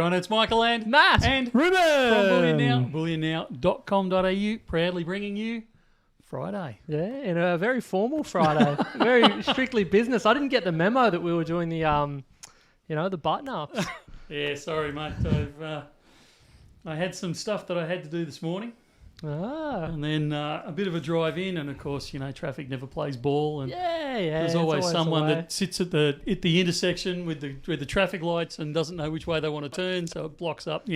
everyone. It's Michael and Matt and Ruben from Bullion Now, bullionnow.com.au, proudly bringing you Friday. Yeah, and a very formal Friday, very strictly business. I didn't get the memo that we were doing the, the button ups. Yeah, sorry, mate. I had some stuff that I had to do this morning. And then a bit of a drive in, and of course, traffic never plays ball, and there's always someone that sits at the intersection with the traffic lights and doesn't know which way they want to turn, so it blocks up.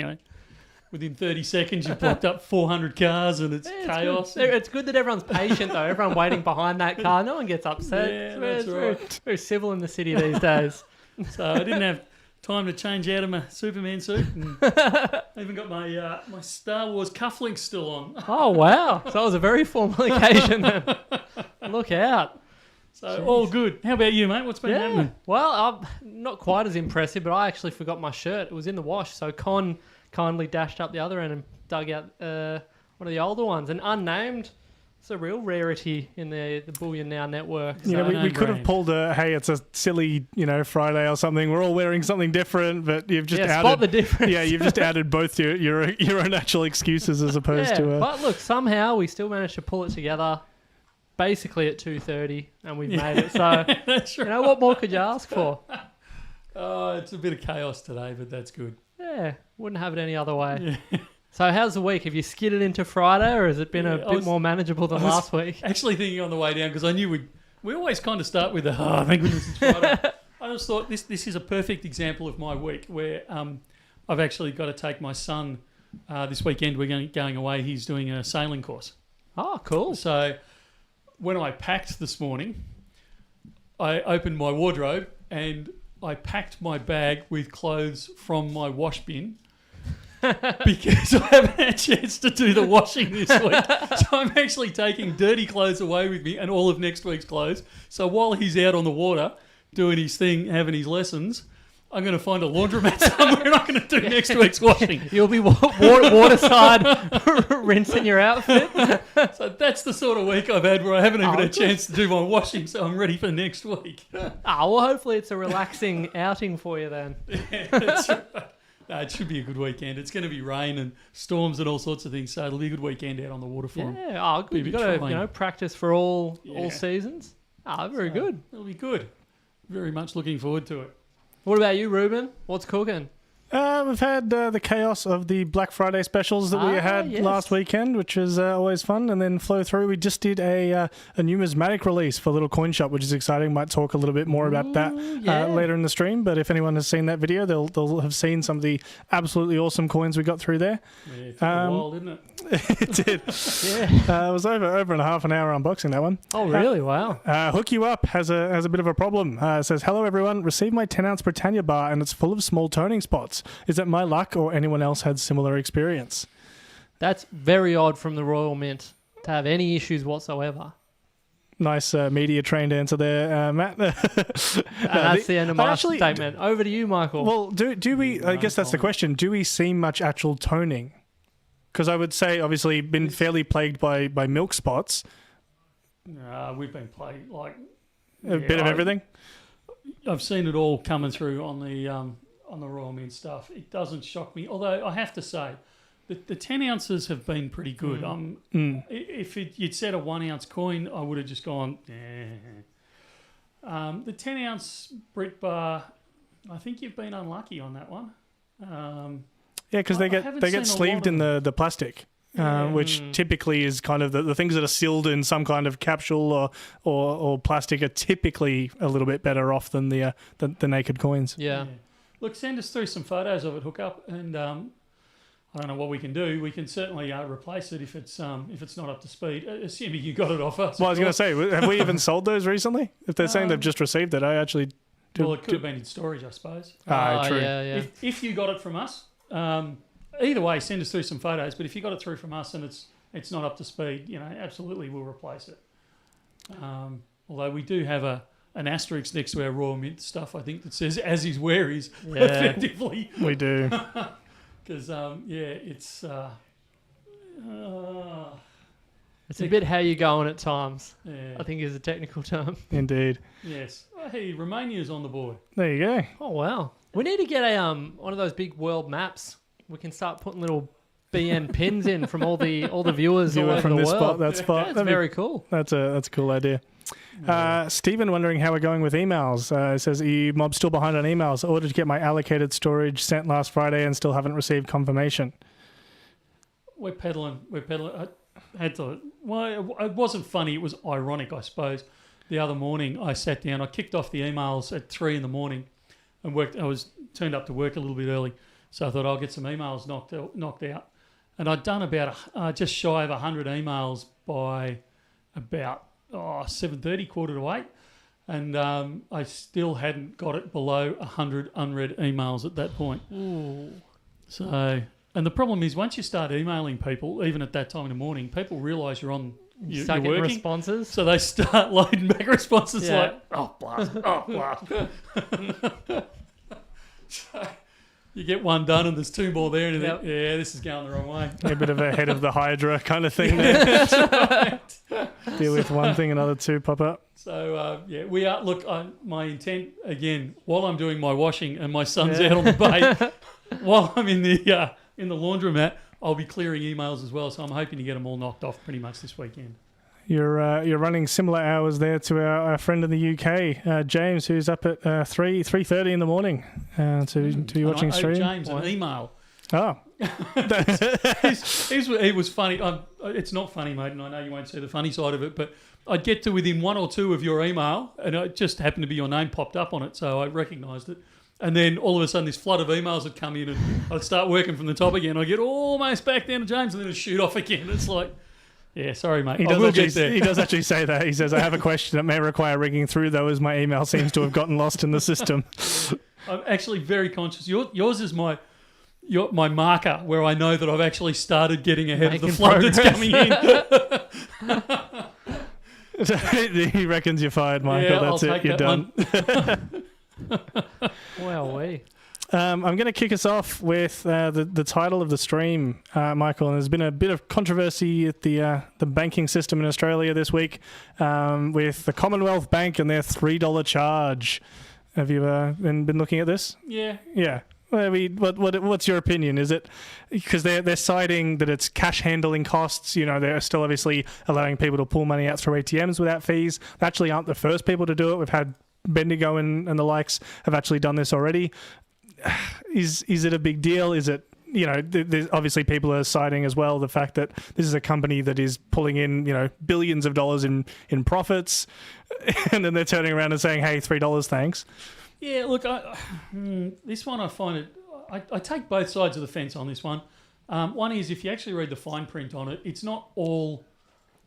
Within 30 seconds, you've blocked up 400 cars, and it's chaos. It's good that everyone's patient though. Everyone waiting behind that car, no one gets upset. Yeah, that's right. Very civil in the city these days. So I didn't have time to change out of my Superman suit. And I even got my Star Wars cufflinks still on. Oh, wow. So that was a very formal occasion then. Look out. So Jeez. All good. How about you, mate? What's been happening? Well, I'm not quite as impressive, but I actually forgot my shirt. It was in the wash. So Con kindly dashed up the other end and dug out one of the older ones. And unnamed. It's a real rarity in the Bullion Now network. So. We could have pulled hey, it's a silly, Friday or something. We're all wearing something different, but you've just added... spot the difference. Yeah, you've just added both your own actual excuses as opposed to... But look, somehow we still managed to pull it together basically at 2:30 and we've made it. So, that's right. What more could you ask for? Oh, it's a bit of chaos today, but that's good. Yeah, wouldn't have it any other way. Yeah. So how's the week? Have you skidded into Friday, or has it been a bit more manageable than last week? Actually thinking on the way down, because I knew we always kind of start with thank goodness it's Friday. I just thought this is a perfect example of my week where I've actually got to take my son this weekend. We're going away. He's doing a sailing course. Oh, cool. So when I packed this morning, I opened my wardrobe and I packed my bag with clothes from my wash bin. Because I haven't had a chance to do the washing this week. So I'm actually taking dirty clothes away with me and all of next week's clothes. So while he's out on the water doing his thing, having his lessons, I'm going to find a laundromat somewhere and I'm going to do next week's washing. You'll be waterside rinsing your outfit. So that's the sort of week I've had where I haven't even had a chance to do my washing, so I'm ready for next week. Well, hopefully it's a relaxing outing for you then. Yeah, that's right. No, it should be a good weekend. It's going to be rain and storms and all sorts of things, so it'll be a good weekend out on the waterfront. Yeah, good. You've got to practice for all seasons. Very good. It'll be good. Very much looking forward to it. What about you, Ruben? What's cooking? We've had the chaos of the Black Friday specials that we had last weekend, which was always fun, and then flow through. We just did a numismatic release for Little Coin Shop, which is exciting. Might talk a little bit more about that later in the stream, but if anyone has seen that video, they'll have seen some of the absolutely awesome coins we got through there. Yeah, it took a while, didn't it? It did. It was over and a half an hour unboxing that one. Oh, really? Wow. Hook You Up has a bit of a problem. It says, "Hello everyone, received my 10-ounce Britannia bar and it's full of small toning spots. Is it my luck or anyone else had similar experience?" That's very odd from the Royal Mint to have any issues whatsoever. Nice media trained answer there, Matt. That's the end of my statement. Over to you, Michael. Well, do we? I guess that's the question. Do we see much actual toning? Because I would say, obviously, been fairly plagued by milk spots. We've been plagued a bit of everything. I've seen it all coming through on the Royal Mint stuff. It doesn't shock me, although I have to say the 10 ounces have been pretty good. If you'd said a 1 ounce coin, I would have just gone. The 10 ounce Brit bar, I think you've been unlucky on that one. Because they get sleeved in the plastic. Which typically is kind of the things that are sealed in some kind of capsule or plastic are typically a little bit better off than the naked coins. Yeah. Look, send us through some photos of it, Hook Up, and I don't know what we can do. We can certainly replace it if it's not up to speed, assuming you got it off us. Well, I was going to say, have we even sold those recently? If they're saying they've just received it, I actually... Well, it could have been in storage, I suppose. True. Yeah. If you got it from us... either way, send us through some photos. But if you got it through from us and it's not up to speed, absolutely we'll replace it. Although we do have an asterisk next to our Royal Mint stuff, I think, that says "as is where is." Effectively, we do. Because it's. It's a bit how you going at times. Yeah. I think is a technical term. Indeed. Yes. Oh, hey, Romania's on the board. There you go. Oh wow. We need to get a one of those big world maps. We can start putting little BN pins in from all the viewers all over from the this world. spot, that spot. That's very cool. That's a cool idea. Stephen wondering how we're going with emails. It says, Mob's still behind on emails. I ordered to get my allocated storage sent last Friday and still haven't received confirmation. We're peddling. I had to. Well, it wasn't funny. It was ironic, I suppose. The other morning, I sat down. I kicked off the emails at 3 a.m. and worked. I was turned up to work a little bit early, so I thought I'll get some emails knocked out. And I'd done about just shy of 100 emails by about 7:30, 7:45, and I still hadn't got it below 100 unread emails at that point. Ooh. So, and the problem is once you start emailing people, even at that time in the morning, people realise you're Start you're getting working. responses. So they start loading back responses Yeah. like, oh, blast, oh, blast. So you get one done and there's two more there and you think, yeah, this is going the wrong way. A bit of a head of the Hydra kind of thing there. That's right. Deal with one thing, another two pop up. So, we are, look, my intent, again, while I'm doing my washing and my son's out on the bay, while I'm in the laundromat, I'll be clearing emails as well. So I'm hoping to get them all knocked off pretty much this weekend. You're running similar hours there to our friend in the UK, James, who's up at 3:30 in the morning to be watching I owe stream. James an email. Oh. It was funny. It's not funny, mate, and I know you won't see the funny side of it, but I'd get to within one or two of your email, and it just happened to be your name popped up on it, so I recognised it. And then all of a sudden, this flood of emails would come in, and I'd start working from the top again. I'd get almost back down to James, and then it'd shoot off again. It's like, yeah, sorry, mate. He does actually say that. He says, I have a question that may require rigging through, though, as my email seems to have gotten lost in the system. I'm actually very conscious. Yours is my marker where I know that I've actually started getting ahead of the flood that's coming in. He reckons you're fired, Michael. Yeah, That's it. You're done. Well, I'm going to kick us off with the title of the stream, Michael. And there's been a bit of controversy at the banking system in Australia this week with the Commonwealth Bank and their $3 charge. Have you been looking at this? Yeah. Yeah. I mean, what's your opinion? Is it because they're citing that it's cash handling costs? You know, they're still obviously allowing people to pull money out through ATMs without fees. They actually aren't the first people to do it. We've had Bendigo and the likes have actually done this already. Is it a big deal? Is it, you know, there's obviously people are citing as well the fact that this is a company that is pulling in, you know, billions of dollars in profits, and then they're turning around and saying, hey, $3, thanks. Yeah, look, this one I find it. I take both sides of the fence on this one. One is if you actually read the fine print on it, it's not all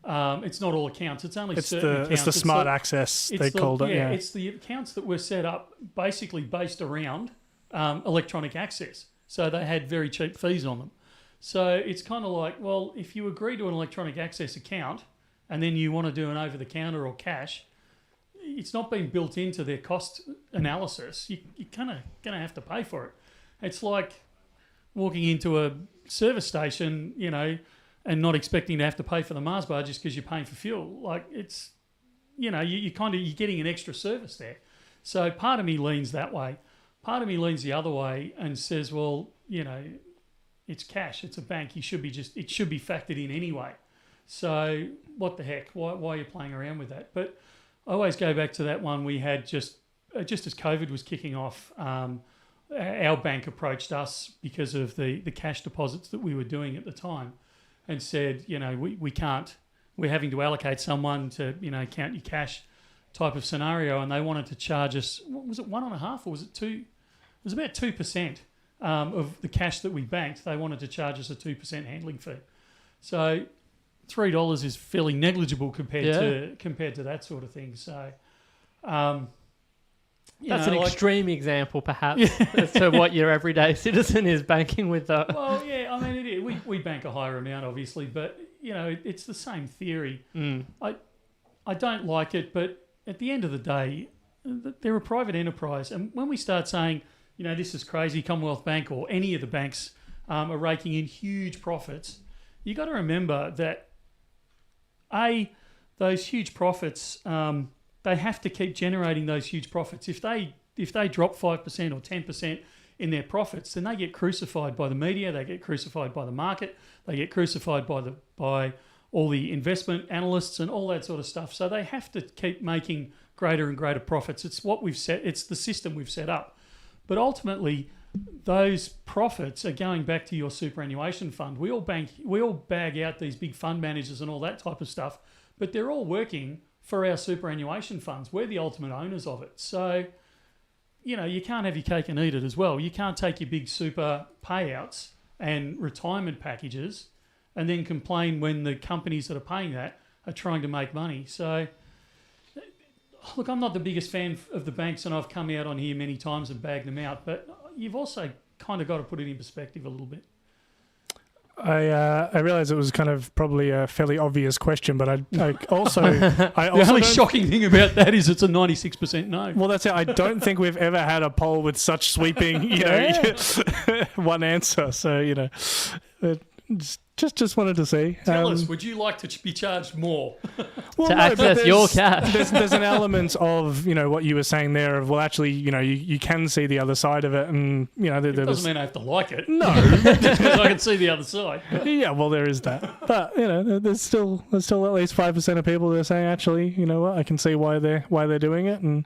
accounts. It's only certain accounts. It's the smart access they called it. Yeah, it's the accounts that were set up basically based around electronic access. So they had very cheap fees on them. So it's kind of like, well, if you agree to an electronic access account and then you want to do an over-the-counter or cash, it's not been built into their cost analysis. You're kind of going to have to pay for it. It's like walking into a service station, you know, and not expecting to have to pay for the Mars bar just because you're paying for fuel. Like it's, you know, you're getting an extra service there. So part of me leans that way. Part of me leans the other way and says, well, you know, it's cash. It's a bank. It should be factored in anyway. So what the heck? Why are you playing around with that? But I always go back to that one we had just as COVID was kicking off. Our bank approached us because of the cash deposits that we were doing at the time, and said, you know, we can't. We're having to allocate someone to, you know, count your cash type of scenario, and they wanted to charge us. What was it, 1.5 or was it 2? It was about 2% of the cash that we banked. They wanted to charge us a 2% handling fee. So $3 is fairly negligible compared to that sort of thing. So that's an extreme example, perhaps, as to what your everyday citizen is banking with. Well, yeah, I mean, it is. We bank a higher amount, obviously, but you know, it's the same theory. I don't like it, but at the end of the day, they're a private enterprise, and when we start saying, you know, this is crazy, Commonwealth Bank or any of the banks are raking in huge profits, you got to remember that those huge profits, they have to keep generating those huge profits. If they drop 5% or 10% in their profits, then they get crucified by the media, they get crucified by the market, they get crucified by all the investment analysts and all that sort of stuff. So they have to keep making greater and greater profits. It's what we've set. It's the system we've set up. But ultimately, those profits are going back to your superannuation fund. We all bag out these big fund managers and all that type of stuff, but they're all working for our superannuation funds. We're the ultimate owners of it. So, you can't have your cake and eat it as well. You can't take your big super payouts and retirement packages and then complain when the companies that are paying that are trying to make money. So, look, I'm not the biggest fan of the banks, and I've come out on here many times and bagged them out, but you've also kind of got to put it in perspective a little bit. I realise it was kind of probably a fairly obvious question, but I also the only shocking thing about that is it's a 96% no. Well, that's it. I don't think we've ever had a poll with such sweeping, one answer. So just wanted to see. Tell us, would you like to be charged more? Well, to access your cash. There's an element of what you were saying there of, well, actually, you can see the other side of it, and it doesn't mean I have to like it. No, because I can see the other side. Yeah, well, there is that, but there's still at least 5% of people that are saying, actually, you know what, I can see why they're doing it, and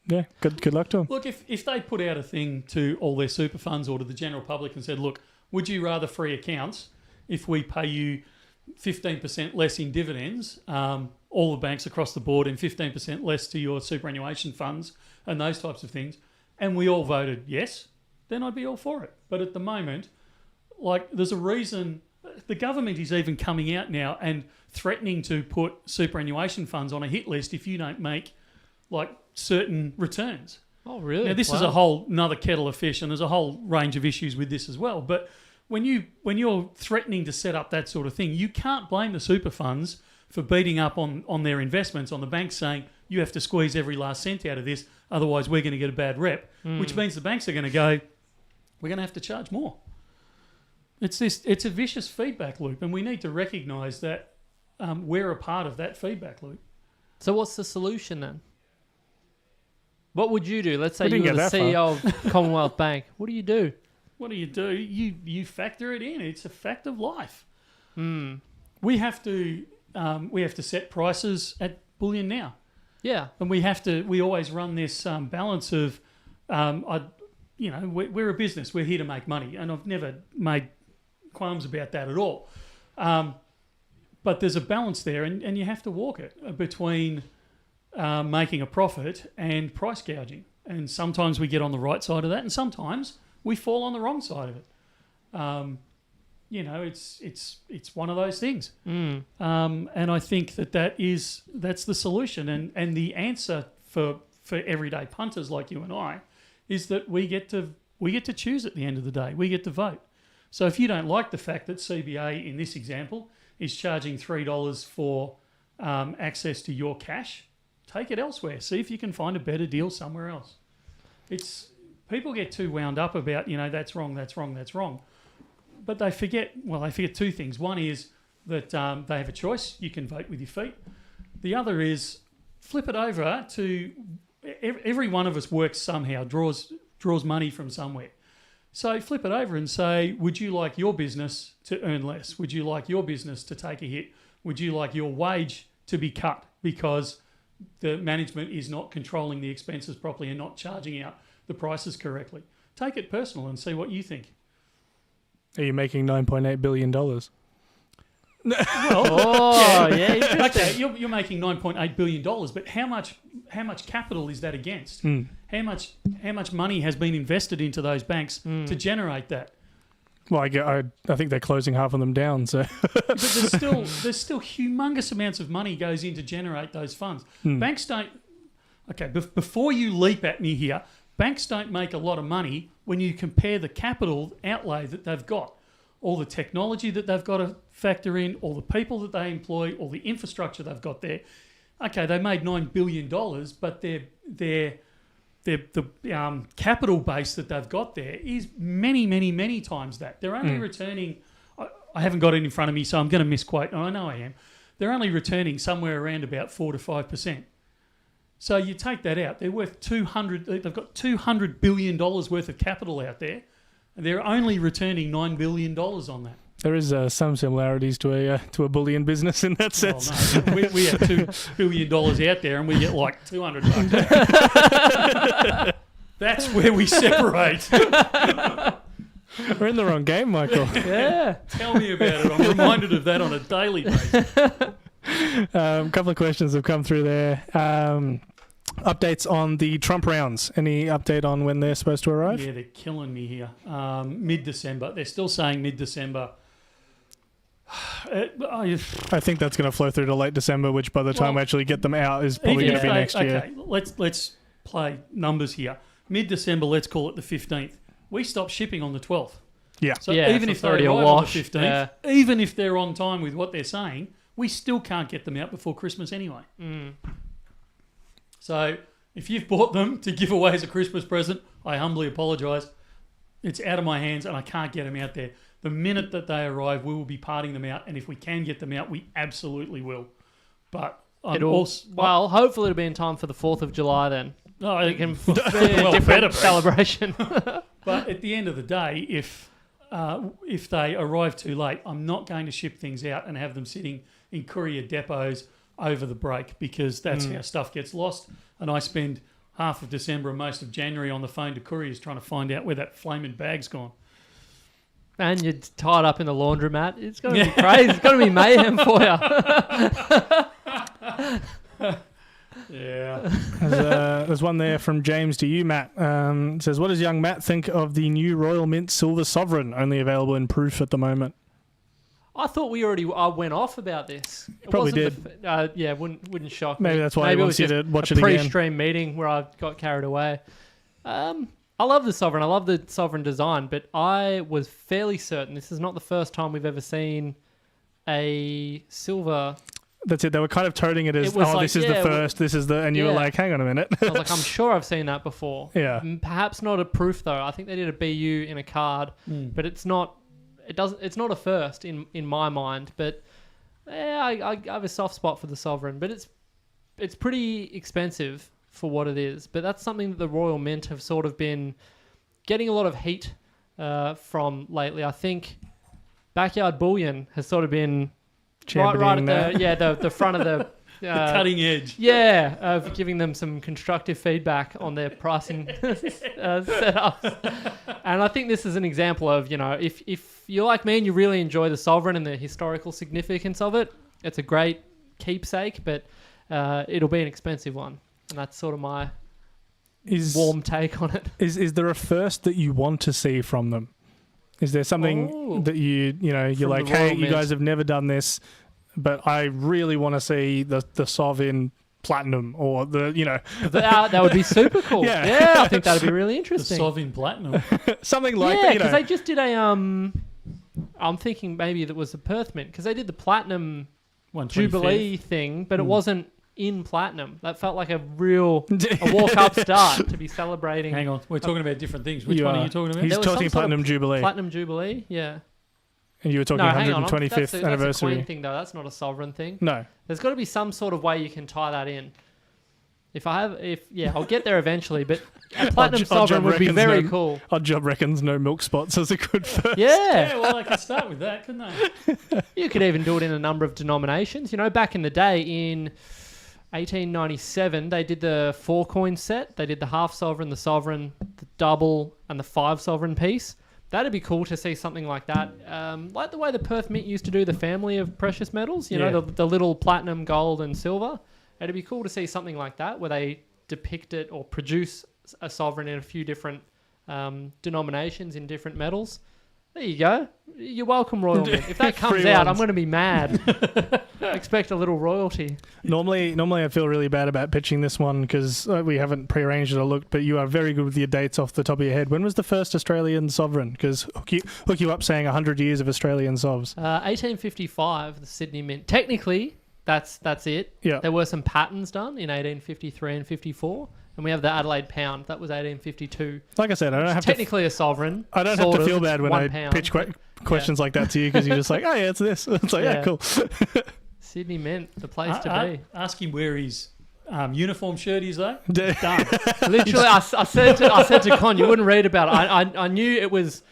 yeah, good luck to them. Look, if they put out a thing to all their super funds or to the general public and said, look, would you rather free accounts if we pay you 15% less in dividends, all the banks across the board, and 15% less to your superannuation funds and those types of things, and we all voted yes, then I'd be all for it. But at the moment, there's a reason the government is even coming out now and threatening to put superannuation funds on a hit list if you don't make certain returns. Oh, really? Now, this is a whole another kettle of fish, and there's a whole range of issues with this as well. But when you're threatening to set up that sort of thing, you can't blame the super funds for beating up on their investments, on the banks saying you have to squeeze every last cent out of this, otherwise we're going to get a bad rep, which means the banks are going to go, we're going to have to charge more. It's a vicious feedback loop, and we need to recognise that we're a part of that feedback loop. So what's the solution then? What would you do? Let's say you were the far. CEO of Commonwealth Bank. What do you do? What do? You factor it in. It's a fact of life. We have to set prices at Bullion Now. Yeah, and we always run this balance of, we're a business. We're here to make money, and I've never made qualms about that at all. But there's a balance there, and you have to walk it between making a profit and price gouging. And sometimes we get on the right side of that, and sometimes we fall on the wrong side of it. It's one of those things. And I think that's the solution. And the answer for everyday punters like you and I is that we get to choose at the end of the day. We get to vote. So if you don't like the fact that CBA in this example is charging $3 for access to your cash, take it elsewhere. See if you can find a better deal somewhere else. People get too wound up about, that's wrong. But they forget two things. One is that they have a choice. You can vote with your feet. The other is flip it over to every one of us works somehow, draws money from somewhere. So flip it over and say, would you like your business to earn less? Would you like your business to take a hit? Would you like your wage to be cut because the management is not controlling the expenses properly and not charging out the prices correctly? Take it personal and see what you think. Are you making $9.8 billion? Well, yeah. Okay, you're making $9.8 billion, but how much capital is that against? How much money has been invested into those banks to generate that? Well, I think they're closing half of them down. So, but there's still humongous amounts of money goes in to generate those funds. Banks don't. Okay, before you leap at me here, banks don't make a lot of money when you compare the capital outlay that they've got, all the technology that they've got to factor in, all the people that they employ, all the infrastructure they've got there. Okay, they made $9 billion, but the capital base that they've got there is many, many, many times that. They're only returning, I haven't got it in front of me, so I'm going to misquote, and I know I am. they're only returning somewhere around about 4 to 5%. So you take that out, they're worth they've got $200 billion worth of capital out there, and they're only returning $9 billion on that. There is some similarities to a bullion business in that sense. Oh, no. we have $2 billion out there and we get like $200. That's where we separate. We're in the wrong game, Michael. Yeah. Tell me about it. I'm reminded of that on a daily basis. A couple of questions have come through there. Updates on the Trump rounds. Any update on when they're supposed to arrive? Yeah, they're killing me here. Mid-December. They're still saying mid-December. I think that's going to flow through to late December, which by the time we actually get them out is probably going to be next year. Okay, let's play numbers here. Mid-December, let's call it the 15th. We stop shipping on the 12th. Yeah. So even if they arrive on the 15th, even if they're on time with what they're saying, we still can't get them out before Christmas anyway. Mm. So if you've bought them to give away as a Christmas present, I humbly apologise. It's out of my hands and I can't get them out there. The minute that they arrive, we will be parting them out, and if we can get them out, we absolutely will. But hopefully it'll be in time for the 4th of July then. No, it can be a different celebration. But at the end of the day, if they arrive too late, I'm not going to ship things out and have them sitting in courier depots over the break, because that's how stuff gets lost. And I spend half of December and most of January on the phone to couriers trying to find out where that flaming bag's gone. And you're tied up in the laundromat. It's going to be crazy. It's going to be mayhem for you. Yeah. There's one there from James to you, Matt. It says, what does young Matt think of the new Royal Mint Silver Sovereign, only available in proof at the moment? I thought we already went off about this. Probably did. Wouldn't shock me. Maybe that's why he wants you to watch it again. again. Pre-stream meeting where I got carried away. I love the Sovereign. I love the Sovereign design, but I was fairly certain this is not the first time we've ever seen a silver. That's it. They were kind of toting it as, this is the first, this is the, and you were like, hang on a minute. I was like, I'm sure I've seen that before. Yeah. Perhaps not a proof though. I think they did a BU in a card, but it's not. It's not a first in my mind. But I have a soft spot for the Sovereign, but it's pretty expensive for what it is. But that's something that the Royal Mint have sort of been getting a lot of heat from lately. I think Backyard Bullion has sort of been right at the front of the cutting edge. Yeah, of giving them some constructive feedback on their pricing setups. And I think this is an example of, if you're like me and you really enjoy the Sovereign and the historical significance of it, it's a great keepsake, but it'll be an expensive one. And that's sort of my warm take on it. Is there a first that you want to see from them? Is there something that you're like, hey, you guys have never done this, but I really want to see the Sov in platinum, or that would be super cool. Yeah, I think that'd be really interesting. The Sov in platinum, something like that. Yeah, because they just did a I'm thinking maybe that was a Perth Mint, because they did the platinum Jubilee thing, but it wasn't in platinum. That felt like a walk-up start to be celebrating. Hang on, we're talking about different things. Which one are you talking about? He's talking Platinum Jubilee. Platinum Jubilee, yeah. And you were talking 125th anniversary. That's a Queen thing, though. That's not a Sovereign thing. No. There's got to be some sort of way you can tie that in. I'll get there eventually, but a Platinum Sovereign would be very cool. Odd Job reckons no milk spots as a good first. Yeah. Well, I could start with that, couldn't I? You could even do it in a number of denominations. Back in the day in 1897, they did the 4-coin set. They did the half sovereign, the sovereign, the double, and the 5 sovereign piece. That'd be cool to see something like that. Like the way the Perth Mint used to do the family of precious metals, the little platinum, gold, and silver. It'd be cool to see something like that where they depict it or produce a sovereign in a few different denominations in different metals. There you go. You're welcome, Royal Mint. If that comes out, I'm going to be mad. Expect a little royalty. Normally I feel really bad about pitching this one because we haven't prearranged it or looked, but you are very good with your dates off the top of your head. When was the first Australian sovereign? Because hook you up saying 100 years of Australian sovs. 1855, the Sydney Mint. Technically, that's it. Yeah. There were some patterns done in 1853 and 54. And we have the Adelaide pound. That was 1852. Like I said, I don't have technically a sovereign. I don't have to feel bad when I pitch questions like that to you, because you're just like, oh yeah, it's this. It's like, yeah cool. Sydney Mint, the place to be. Ask him where his uniform shirt is, though. D- Done. Literally, I said to Con, you wouldn't read about it. I knew it was.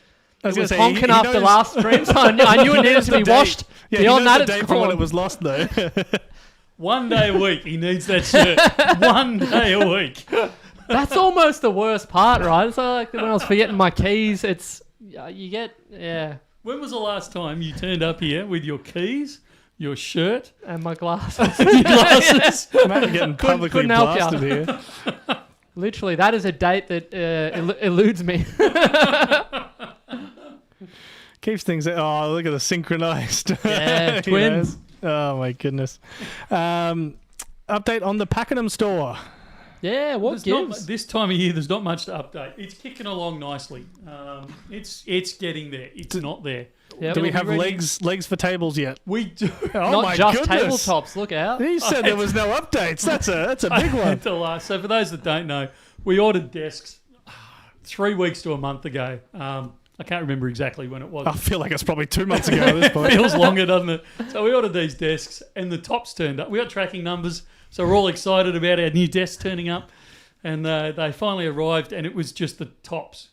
It was honking after last stream, so I knew it needed to be washed. Yeah, Beyond that, the date it's from when gone. it was lost, though. 1 day a week, he needs that shirt. 1 day a week. That's almost the worst part, right? So like when I was forgetting my keys, it's you get When was the last time you turned up here with your keys, your shirt, and my glasses. and your glasses? Matt getting publicly couldn't help ya. blasted here. Literally, that is a date that eludes me. Keeps things. Oh, look at the synchronized. Yeah, twins. Oh my goodness. Update on the Pakenham store. Yeah, what gives? This time of year, there's not much to update. It's kicking along nicely. It's getting there. It's not there. Yep. Do we have legs for tables yet? We do. Oh Not my just goodness. tabletops. Look out! He said there was no updates. That's a big one. So for those that don't know, we ordered desks 3 weeks to a month ago. I can't remember exactly when it was. I feel like it's probably 2 months ago at this point. Feels longer, doesn't it? So we ordered these desks, and the tops turned up. We got tracking numbers, so we're all excited about our new desks turning up. And they finally arrived, and it was just the tops.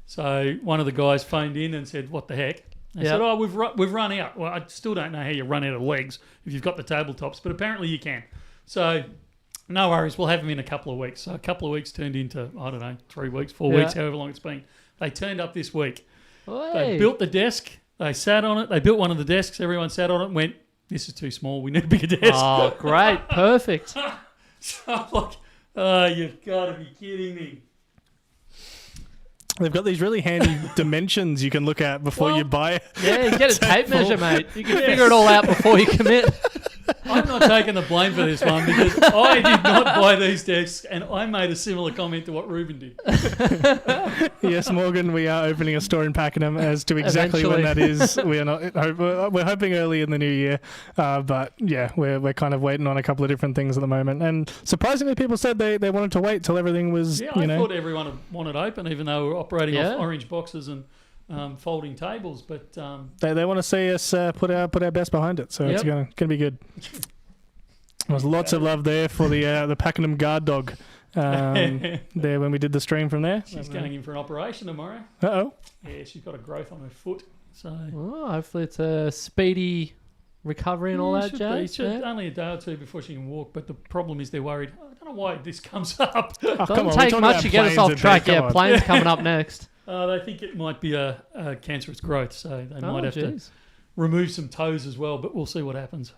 So one of the guys phoned in and said, "What the heck?" They said, "Oh, we've run out." Well, I still don't know how you run out of legs if you've got the tabletops, but apparently you can. So no worries, we'll have them in a couple of weeks. So a couple of weeks turned into, I don't know, 3 weeks, 4 weeks, however long it's been. They turned up this week. They built the desk. They sat on it. They built one of the desks. Everyone sat on it and went, "This is too small. We need a bigger desk." Oh, great. Perfect. So I'm like, "Oh, you've got to be kidding me." They've got these really handy dimensions you can look at before you buy it. Yeah, you get a tape measure, mate. You can figure it all out before you commit. I'm not taking the blame for this one because I did not buy these desks, and I made a similar comment to what Ruben did. Yes, Morgan, we are opening a store in Pakenham. As to exactly when that is, we are not. We're hoping early in the new year, but yeah, we're kind of waiting on a couple of different things at the moment. And surprisingly, people said they wanted to wait till everything was. Yeah, I thought everyone wanted open, even though we're operating off orange boxes and folding tables, but they want to see us put our best behind it, so it's gonna be good. There was lots of love there for the Pakenham guard dog there when we did the stream from there. She's going in for an operation tomorrow. Uh-oh. Yeah, she's got a growth on her foot, so Hopefully it's a speedy recovery and all that jazz. Only a day or two before she can walk, but the problem is they're worried. I don't know why this comes up. Doesn't take much to get us off track. Yeah, planes coming up next. They think it might be a cancerous growth, so they might have to remove some toes as well, but we'll see what happens.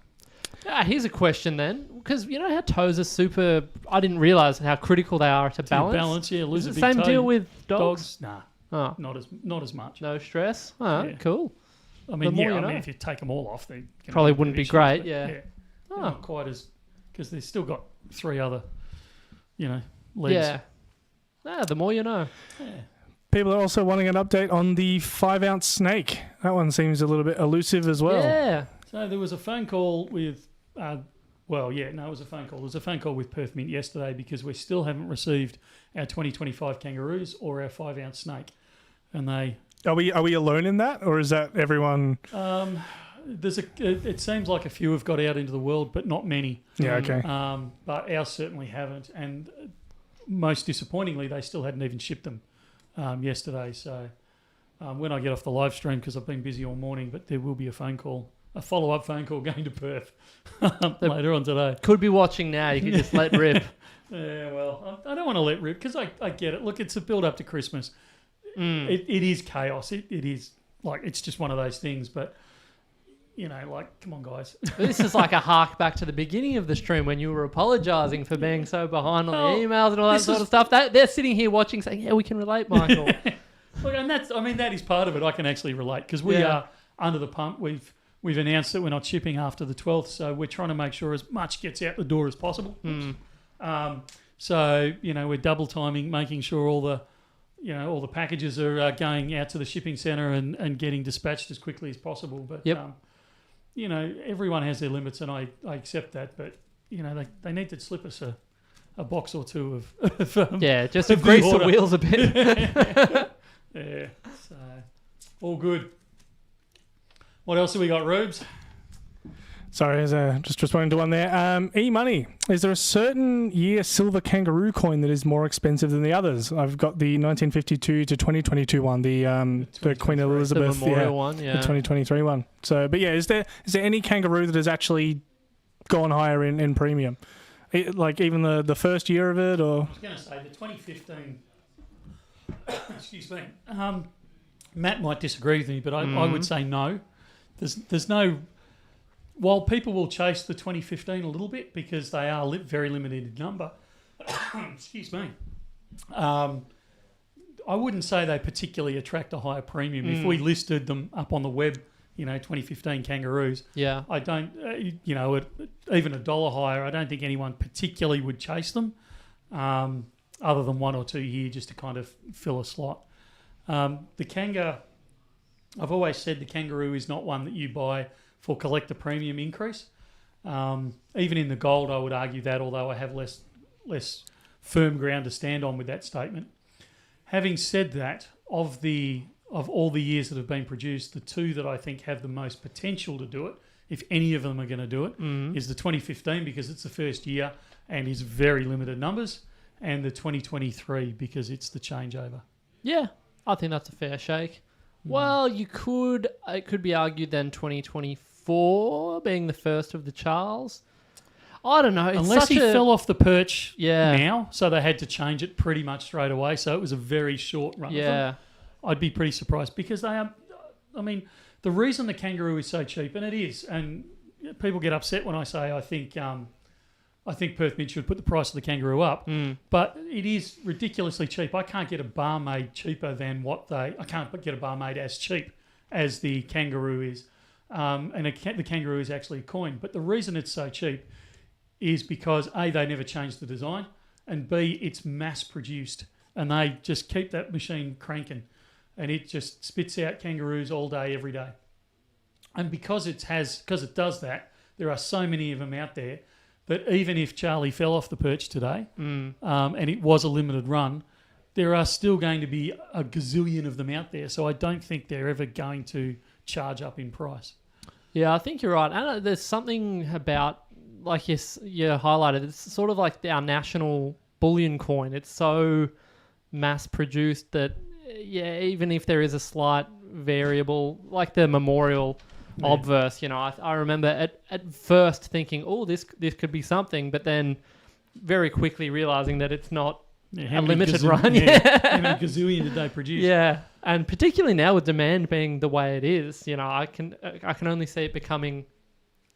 Here's a question then, because you know how toes are super. I didn't realise how critical they are to balance. Lose Is a it big the same toe. deal with dogs? Nah, not as much. No stress. Cool. I mean, The more you I know. mean, if you take them all off, they Probably wouldn't be issues, great. but Yeah. Not quite as because they've still got 3 other, legs. Yeah. The more you know. Yeah. People are also wanting an update on the 5-ounce snake. That one seems a little bit elusive as well. Yeah. So there was a phone call with, it was a phone call. There was a phone call with Perth Mint yesterday because we still haven't received our 2025 kangaroos or our 5-ounce snake, and they. Are we alone in that, or is that everyone? It seems like a few have got out into the world, but not many. Yeah. Okay. But ours certainly haven't, and most disappointingly, they still hadn't even shipped them yesterday. So when I get off the live stream, because I've been busy all morning, but there will be a follow-up phone call going to Perth later on today. Could be watching now. You can just let rip. Yeah, well, I don't want to let rip because I get it. Look, it's a build-up to Christmas. It is chaos. It is it's just one of those things, but come on, guys. This is like a hark back to the beginning of the stream when you were apologising for being so behind on the emails and all that sort of stuff. They're sitting here watching saying, yeah, we can relate, Michael. Look, and that is part of it. I can actually relate because we are under the pump. We've announced that we're not shipping after the 12th, so we're trying to make sure as much gets out the door as possible. So, we're double timing, making sure all the packages are going out to the shipping centre and getting dispatched as quickly as possible. But, everyone has their limits, and I accept that. But, they need to slip us a box or two of just to grease the wheels a bit. Yeah, so all good. What else have we got, Rubes? Sorry, just responding to one there. E-money. Is there a certain year silver kangaroo coin that is more expensive than the others? I've got the 1952 to 2022 one, the Queen Elizabeth, the memorial one, the 2023 one. So, but yeah, is there any kangaroo that has actually gone higher in premium? Like even the first year of it, or? I was going to say the 2015. Excuse me. Matt might disagree with me, but I would say no. There's no. While people will chase the 2015 a little bit because they are very limited in number, excuse me, I wouldn't say they particularly attract a higher premium. If we listed them up on the web, 2015 kangaroos, I don't, even $1 higher, I don't think anyone particularly would chase them, other than one or two here just to kind of fill a slot. The Kanga, I've always said the kangaroo is not one that you buy for collector premium increase. Even in the gold, I would argue that, although I have less firm ground to stand on with that statement. Having said that, of all the years that have been produced, the two that I think have the most potential to do it, if any of them are going to do it, is the 2015 because it's the first year and is very limited numbers, and the 2023 because it's the changeover. Yeah, I think that's a fair shake. Well, it could be argued then 2024 being the first of the Charles. I don't know. Unless he fell off the perch now, so they had to change it pretty much straight away. So it was a very short run. Yeah, I'd be pretty surprised because they are. I mean, the reason the kangaroo is so cheap, and it is, and people get upset when I say I think Perth Mint should put the price of the kangaroo up, but it is ridiculously cheap. I can't get a barmaid cheaper than I can't get a barmaid as cheap as the kangaroo is, and the kangaroo is actually a coin. But the reason it's so cheap is because A, they never changed the design, and B, it's mass produced, and they just keep that machine cranking, and it just spits out kangaroos all day, every day. And because it does that, there are so many of them out there that even if Charlie fell off the perch today, and it was a limited run, there are still going to be a gazillion of them out there. So I don't think they're ever going to charge up in price. Yeah, I think you're right. And there's something about, like you highlighted, it's sort of like our national bullion coin. It's so mass-produced that, even if there is a slight variable, like the memorial obverse, I remember at first thinking, oh, this could be something, but then very quickly realizing that it's not a limited run. How many gazillion did they produce? Yeah, and particularly now with demand being the way it is, I can only see it becoming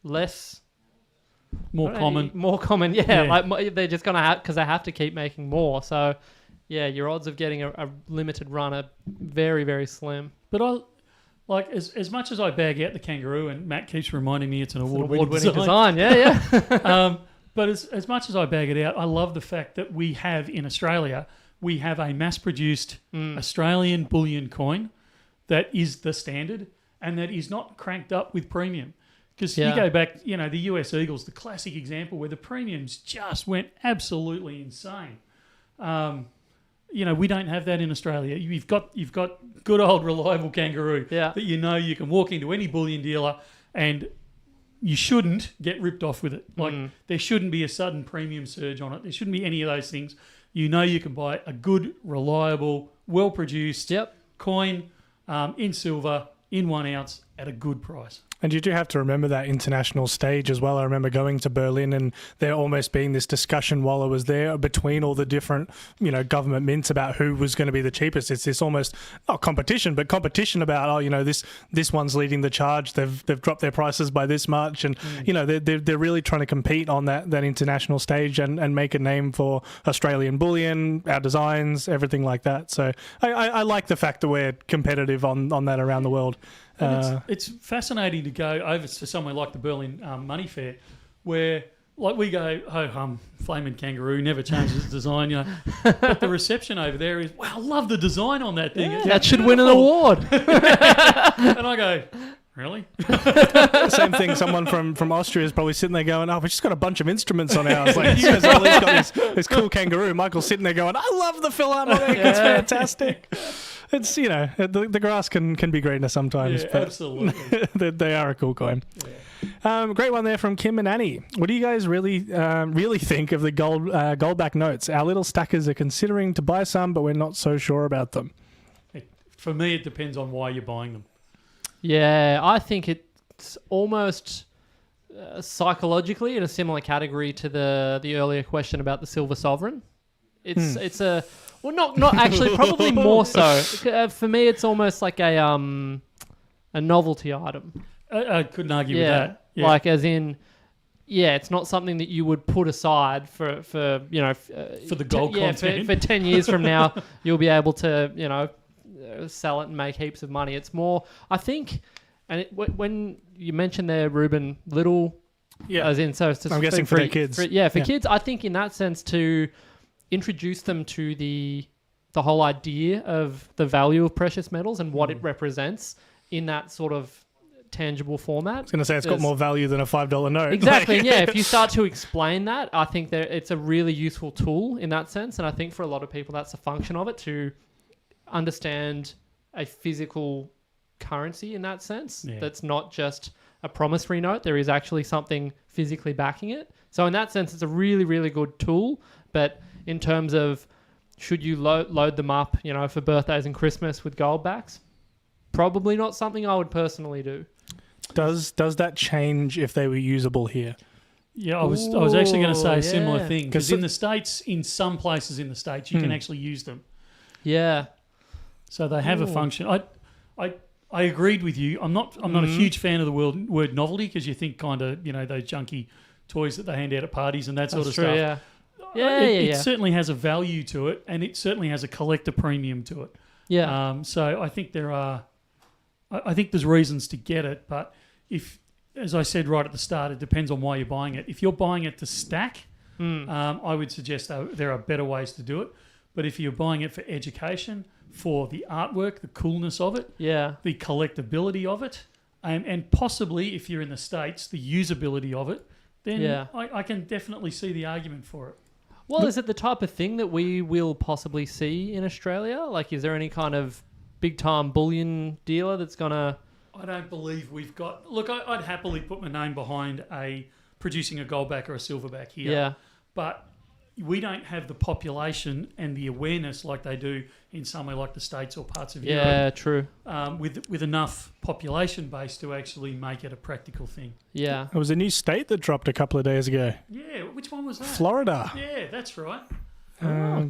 more common. Like they're just gonna have, because they have to keep making more. So, your odds of getting a limited run are very, very slim. But Like, as much as I bag out the kangaroo, and Matt keeps reminding me it's an award-winning design. But as much as I bag it out, I love the fact that we have, in Australia, we have a mass-produced Australian bullion coin that is the standard and that is not cranked up with premium. Because you go back, the US Eagles, the classic example where the premiums just went absolutely insane. We don't have that in Australia. You've got good old reliable kangaroo that you can walk into any bullion dealer and you shouldn't get ripped off with it. Like there shouldn't be a sudden premium surge on it. There shouldn't be any of those things. You can buy a good, reliable, well-produced coin in silver in 1 ounce at a good price. And you do have to remember that international stage as well. I remember going to Berlin and there almost being this discussion while I was there between all the different, government mints about who was going to be the cheapest. It's this almost not competition, but competition about, this one's leading the charge. They've dropped their prices by this much, and they're really trying to compete on that international stage and make a name for Australian bullion, our designs, everything like that. So I like the fact that we're competitive on that around the world. It's fascinating to go over to somewhere like the Berlin Money Fair, where we go, flaming kangaroo never changes its design, but the reception over there is, wow, I love the design on that thing. Yeah, that should win an award. And I go, really? Same thing. Someone from Austria is probably sitting there going, "Oh, we just got a bunch of instruments on ours." Like, you guys have at least got this cool kangaroo. Michael's sitting there going, "I love the Philharmonic. It's fantastic." It's the grass can be greener sometimes, but absolutely, they are a cool coin. Yeah. Great one there from Kim and Annie. What do you guys really think of the gold-back notes? Our little stackers are considering to buy some, but we're not so sure about them. For me, it depends on why you're buying them. Yeah, I think it's almost psychologically in a similar category to the earlier question about the silver sovereign. It's a well, not actually, probably more so. For me, it's almost like a novelty item. I couldn't argue with that. Yeah. Like as in, it's not something that you would put aside for for the gold content. For 10 years from now, you'll be able to sell it and make heaps of money. It's more, I think, and when you mentioned there, Ruben, little, as in, so it's just I'm guessing for kids. For kids, I think in that sense to introduce them to the whole idea of the value of precious metals and what it represents in that sort of tangible format. I was going to say it's got more value than a $5 note. Exactly. If you start to explain that, I think that it's a really useful tool in that sense. And I think for a lot of people, that's a function of it, to understand a physical currency in that sense. That's not just a promissory note. There is actually something physically backing it. So in that sense, it's a really, really good tool. But in terms of should you load them up, for birthdays and Christmas with gold backs, probably not something I would personally do. Does that change if they were usable here? Yeah, I was actually going to say a similar thing, because in the States, in some places in the States, you can actually use them. Yeah. So they have a function. I agreed with you. I'm not a huge fan of the word novelty, because you think kind of those junky toys that they hand out at parties and that sort of stuff. It certainly has a value to it, and it certainly has a collector premium to it. Yeah. So I think there's reasons to get it, but if, as I said right at the start, it depends on why you're buying it. If you're buying it to stack, I would suggest there are better ways to do it. But if you're buying it for education, for the artwork, the coolness of it, the collectability of it, and possibly, if you're in the States, the usability of it, then I can definitely see the argument for it. Well, is it the type of thing that we will possibly see in Australia? Like, is there any kind of big-time bullion dealer that's going to... I don't believe we've got... Look, I'd happily put my name behind producing a goldback or a silverback here. Yeah. But we don't have the population and the awareness like they do in somewhere like the States or parts of Europe. Yeah, true. With enough population base to actually make it a practical thing. Yeah. It was a new state that dropped a couple of days ago. Yeah, which one was that? Florida. Yeah, that's right.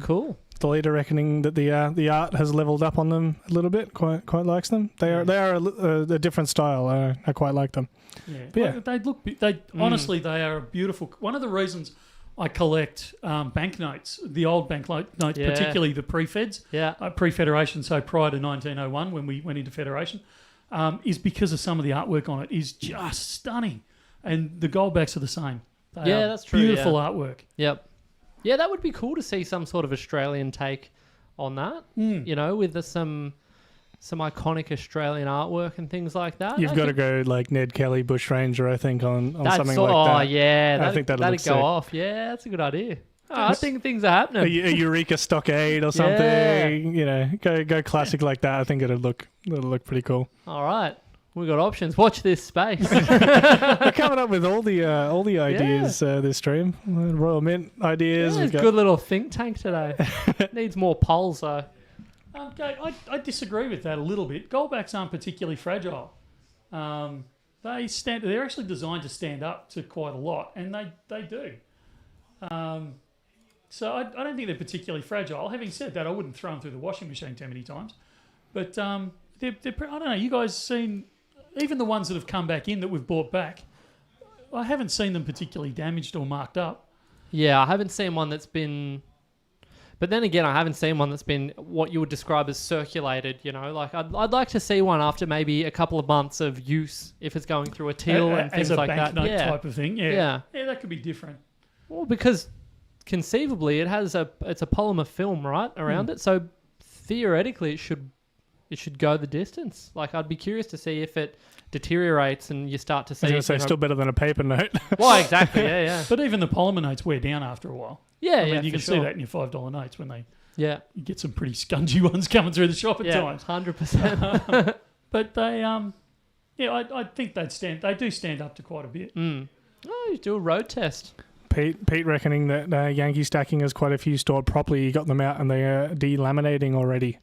Cool. The leader reckoning that the art has leveled up on them a little bit. Quite likes them. They are a different style. I quite like them. Yeah, honestly, they are a beautiful. One of the reasons I collect banknotes, the old banknotes, particularly the pre-feds, pre-federation, so prior to 1901 when we went into federation, is because of some of the artwork on it is just stunning, and the goldbacks are the same. That's true. Beautiful artwork. Yep. Yeah, that would be cool to see some sort of Australian take on that. With some iconic Australian artwork and things like that. You've got to go like Ned Kelly, Bushranger, I think, on something like that. Oh, yeah. I think that'd go off. Yeah, that's a good idea. I think things are happening. A Eureka Stockade or something. Go classic like that. I think it'll look pretty cool. All right. We've got options. Watch this space. We're coming up with all the ideas this stream. Royal Mint ideas. It's a good little think tank today. Needs more polls though. I disagree with that a little bit. Goldbacks aren't particularly fragile. They're actually designed to stand up to quite a lot, and they do. So I don't think they're particularly fragile. Having said that, I wouldn't throw them through the washing machine too many times. But I don't know. You guys seen even the ones that have come back in that we've bought back? I haven't seen them particularly damaged or marked up. Yeah, I haven't seen one that's been. But then again, I haven't seen one that's been what you would describe as circulated. Like I'd like to see one after maybe a couple of months of use, if it's going through a till and things like that. As a banknote type of thing. Yeah, that could be different. Well, because conceivably it's a polymer film right around it, so theoretically it should go the distance. Like I'd be curious to see if it deteriorates and you start to see. I was going to say still better than a paper note. Well, exactly. Yeah. But even the polymer notes wear down after a while. Yeah, you can see that in your $5 notes when you get some pretty scungy ones coming through the shop at times. 100%. But they Yeah, I think they do stand up to quite a bit. Oh, you do a road test. Pete reckoning that Yankee stacking has quite a few stored properly. You got them out and they are delaminating already.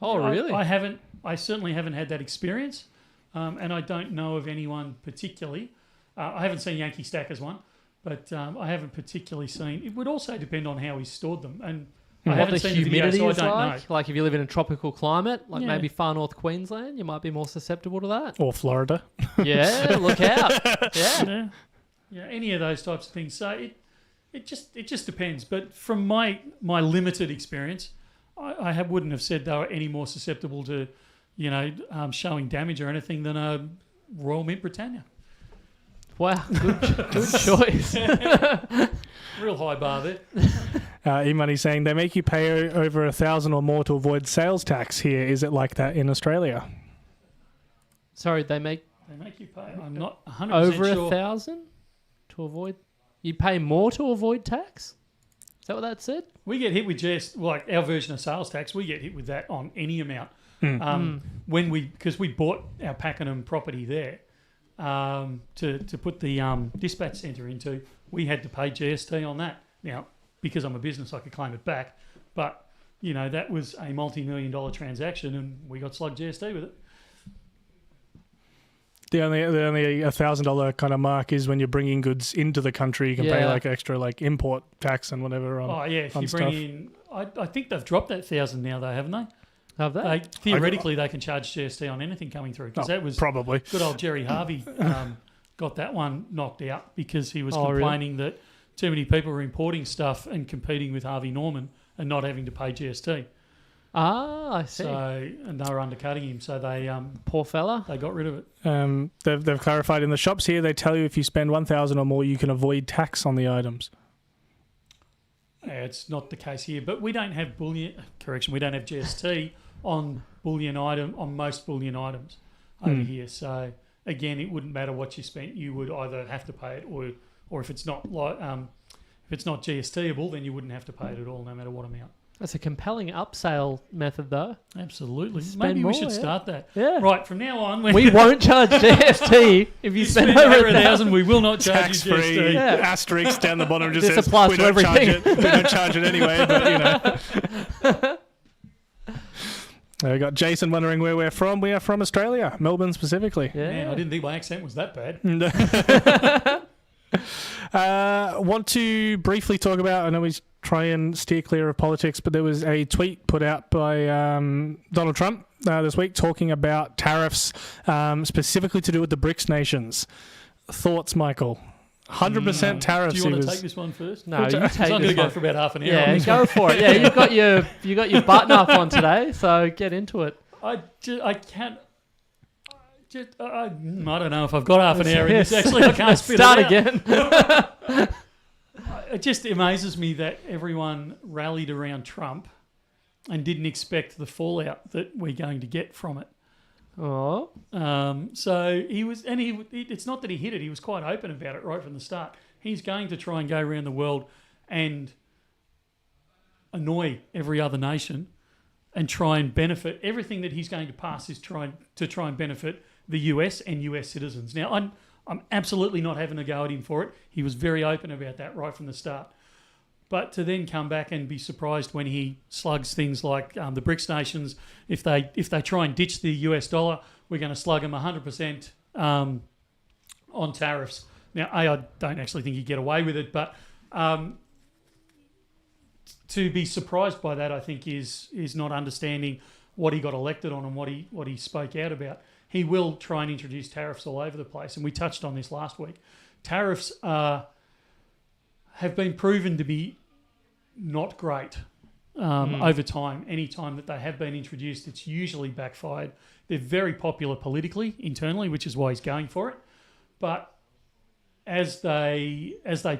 Oh, really? I certainly haven't had that experience, and I don't know of anyone particularly. I haven't seen Yankee Stackers one, but I haven't particularly seen. It would also depend on how he stored them, and I what haven't the seen the video, humidity so I is don't like. know. Like if you live in a tropical climate, like Yeah. maybe far north Queensland, you might be more susceptible to that. Or Florida. Yeah, look out. Yeah. Yeah, any of those types of things. So it just depends. But from my limited experience, I wouldn't have said they were any more susceptible to, showing damage or anything than a Royal Mint Britannia. Wow, good choice. Real high bar there. E-Money saying they make you pay over 1,000 or more to avoid sales tax here. Is it like that in Australia? Sorry, they make you pay. I'm not 100% over sure. 1,000 to avoid. You pay more to avoid tax? Is that what that said? We get hit with like our version of sales tax. We get hit with that on any amount. Because we bought our Pakenham property there to put the dispatch centre into, we had to pay GST on that. Now, because I'm a business, I could claim it back, but that was a multi-million-dollar transaction, and we got slugged GST with it. The only $1,000 kind of mark is when you're bringing goods into the country. You can pay like extra like import tax and whatever on. If you bring in, I think they've dropped that 1,000 now, though, haven't they? Have they? Theoretically, they can charge GST on anything coming through, because that was probably good old Jerry Harvey got that one knocked out because he was complaining that too many people were importing stuff and competing with Harvey Norman and not having to pay GST. Ah, I see. And they were undercutting him, so they poor fella. They got rid of it. They've clarified in the shops here. They tell you if you spend 1,000 or more, you can avoid tax on the items. Yeah, it's not the case here, but we don't have bullion. Correction, we don't have GST on most bullion items over here. So again, it wouldn't matter what you spent. You would either have to pay it, or if it's not GSTable, then you wouldn't have to pay it at all, no matter what amount. That's a compelling upsell method, though. Absolutely. Spend Maybe more, we should start that. Yeah. Right, from now on... We won't charge GST if you spend over 1,000. We will not charge you GST. Yeah. Asterisk down the bottom just this says, applies we to don't charge everything. it. We don't charge it anyway, but We got Jason wondering where we're from. We are from Australia, Melbourne specifically. Yeah. Man, I didn't think my accent was that bad. Want to briefly talk about, I know we try and steer clear of politics, but there was a tweet put out by Donald Trump this week talking about tariffs, specifically to do with the BRICS nations. Thoughts, Michael? 100% tariffs. Do you want to take this one first? No, you take this I'm going to go one. for about half an hour. Yeah, go for it. Yeah, you got your button up on today, so get into it. I can't. I don't know if I've got half an hour in this. Actually, I can't spit Start it out. again. It just amazes me that everyone rallied around Trump and didn't expect the fallout that we're going to get from it. Oh. So he was, and it's not that he hid it. He was quite open about it right from the start. He's going to try and go around the world and annoy every other nation and try and benefit. Everything that he's going to pass is try and benefit the US and US citizens. Now, I'm absolutely not having a go at him for it. He was very open about that right from the start. But to then come back and be surprised when he slugs things like the BRICS nations, if they try and ditch the US dollar, we're going to slug them 100% on tariffs. Now, I don't actually think he'd get away with it, but to be surprised by that, I think, is not understanding what he got elected on and what he spoke out about. He will try and introduce tariffs all over the place, and we touched on this last week. Tariffs have been proven to be not great over time. Any time that they have been introduced, it's usually backfired. They're very popular politically, internally, which is why he's going for it. But as they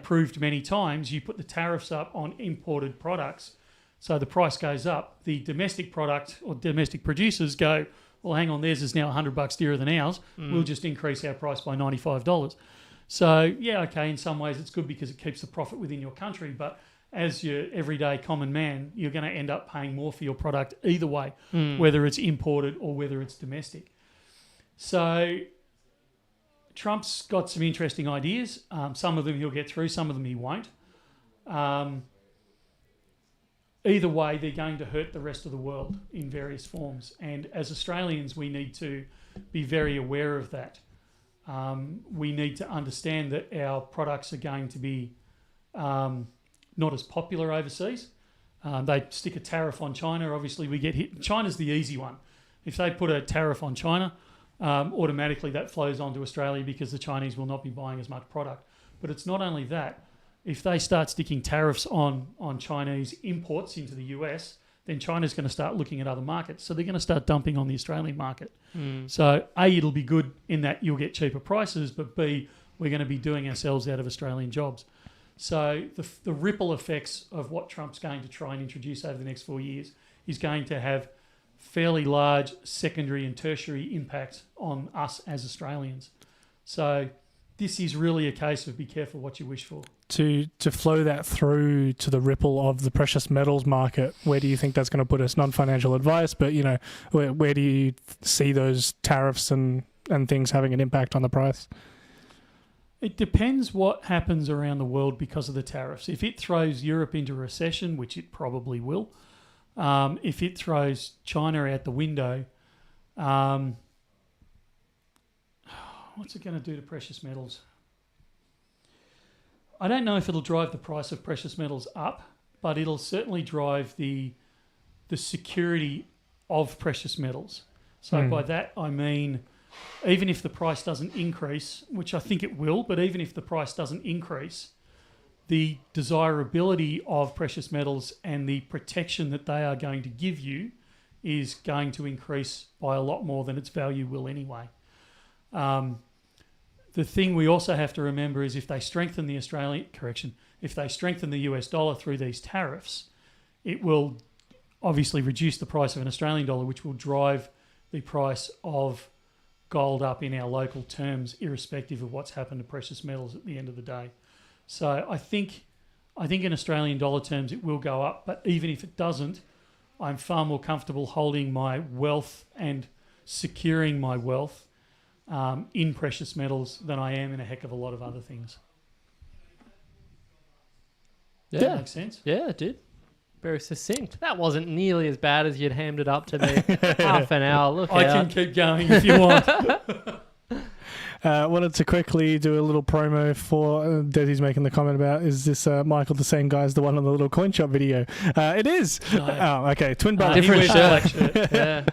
proved many times, you put the tariffs up on imported products, so the price goes up. The domestic product or domestic producers go, well, hang on, theirs is now $100 dearer than ours. We'll just increase our price by $95. So, yeah, okay, in some ways it's good because it keeps the profit within your country, but as your everyday common man, you're going to end up paying more for your product either way, whether it's imported or whether it's domestic. So Trump's got some interesting ideas. Some of them he'll get through, some of them he won't. Either way, they're going to hurt the rest of the world in various forms. And as Australians, we need to be very aware of that. We need to understand that our products are going to be not as popular overseas. They stick a tariff on China. Obviously, we get hit. China's the easy one. If they put a tariff on China, automatically that flows onto Australia because the Chinese will not be buying as much product. But it's not only that. If they start sticking tariffs on Chinese imports into the US, then China's going to start looking at other markets. So they're going to start dumping on the Australian market. So A, it'll be good in that you'll get cheaper prices, but B, we're going to be doing ourselves out of Australian jobs. So the ripple effects of what Trump's going to try and introduce over the next 4 years is going to have fairly large secondary and tertiary impact on us as Australians. So this is really a case of be careful what you wish for. To flow that through to the ripple of the precious metals market, where do you think that's going to put us? Non-financial advice, but where do you see those tariffs and things having an impact on the price? It depends what happens around the world because of the tariffs. If it throws Europe into recession, which it probably will, if it throws China out the window, what's it going to do to precious metals? I don't know if it'll drive the price of precious metals up, but it'll certainly drive the security of precious metals. So by that I mean, even if the price doesn't increase, which I think it will, but even if the price doesn't increase, the desirability of precious metals and the protection that they are going to give you is going to increase by a lot more than its value will anyway. The thing we also have to remember is if they strengthen the US dollar through these tariffs, it will obviously reduce the price of an Australian dollar, which will drive the price of gold up in our local terms, irrespective of what's happened to precious metals at the end of the day. So I think in Australian dollar terms it will go up, but even if it doesn't, I'm far more comfortable holding my wealth and securing my wealth in precious metals than I am in a heck of a lot of other things. Yeah. Does that make sense? Yeah, it did. Very succinct. That wasn't nearly as bad as you'd hammed it up to be. Half an hour. Look I can keep going if you want. Wanted to quickly do a little promo for Desi's making the comment about, is this Michael the same guy as the one on the little coin shop video? It is. No. Oh, okay. Twin bar. Different shirt. Yeah.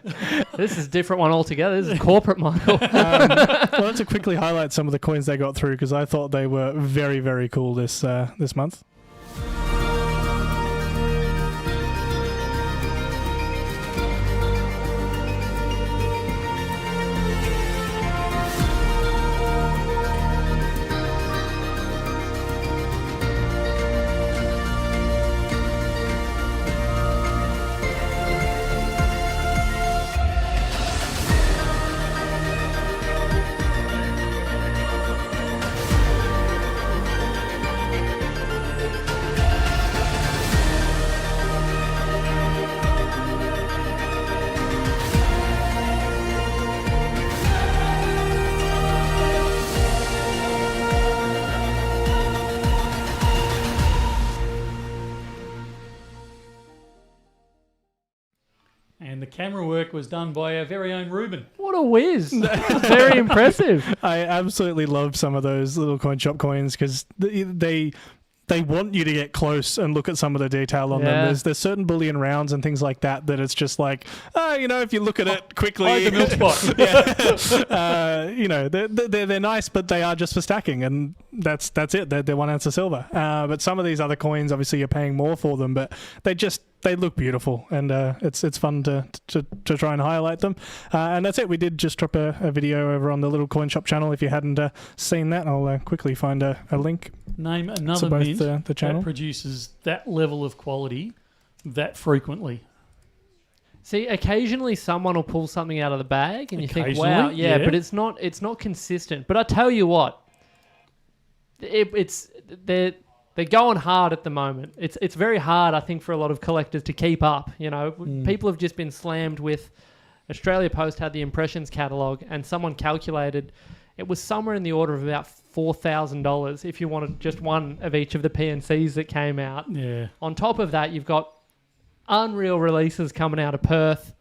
This is a different one altogether. This is corporate Michael. Wanted to quickly highlight some of the coins they got through because I thought they were very, very cool this month. And the camera work was done by our very own Ruben. What a whiz. That's very impressive. I absolutely love some of those little coin shop coins because they want you to get close and look at some of the detail on them. There's certain bullion rounds and things like that it's just like, if you look at it quickly. The milk spot. They're nice, but they are just for stacking, and that's it. They're 1 ounce of silver. But some of these other coins, obviously, you're paying more for them, but they look beautiful, and it's fun to try and highlight them. And that's it. We did just drop a video over on the Little Coin Shop channel. If you hadn't seen that, I'll quickly find a link. Name another mint the channel that produces that level of quality that frequently. See, occasionally someone will pull something out of the bag, and you think, "Wow, yeah," but it's not consistent. But I tell you what, they're going hard at the moment. It's very hard, I think, for a lot of collectors to keep up. People have just been slammed with. Australia Post had the impressions catalogue, and someone calculated it was somewhere in the order of about $4,000 if you wanted just one of each of the PNCs that came out. Yeah. On top of that, you've got unreal releases coming out of Perth.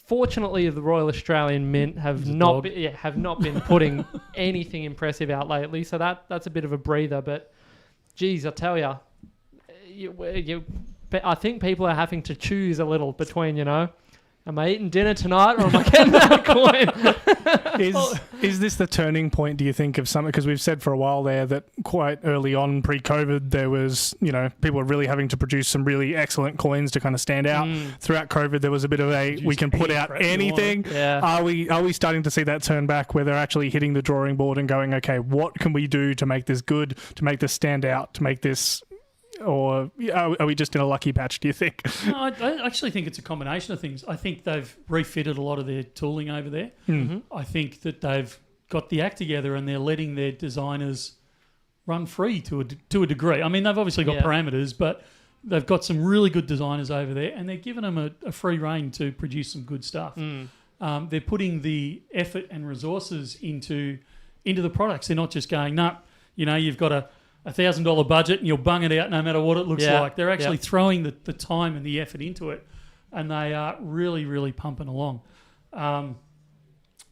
Fortunately, the Royal Australian Mint have not been putting anything impressive out lately, so that's a bit of a breather. But, geez, I tell you, I think people are having to choose a little between, am I eating dinner tonight or am I getting that coin? Is this the turning point, do you think, of something? Because we've said for a while there that quite early on, pre-COVID, there was, people were really having to produce some really excellent coins to kind of stand out. Throughout COVID, there was a bit of we can put out anything. Yeah. Are we starting to see that turn back where they're actually hitting the drawing board and going, okay, what can we do to make this good, to make this stand out, to make this... Or are we just in a lucky patch, do you think? No, I actually think it's a combination of things. I think they've refitted a lot of their tooling over there. Mm-hmm. I think that they've got the act together and they're letting their designers run free to a degree. I mean, they've obviously got parameters, but they've got some really good designers over there and they're giving them a free rein to produce some good stuff. They're putting the effort and resources into the products. They're not just going, no, you've got a $1,000 budget and you'll bung it out no matter what it looks like. They're actually throwing the time and the effort into it, and they are really, really pumping along.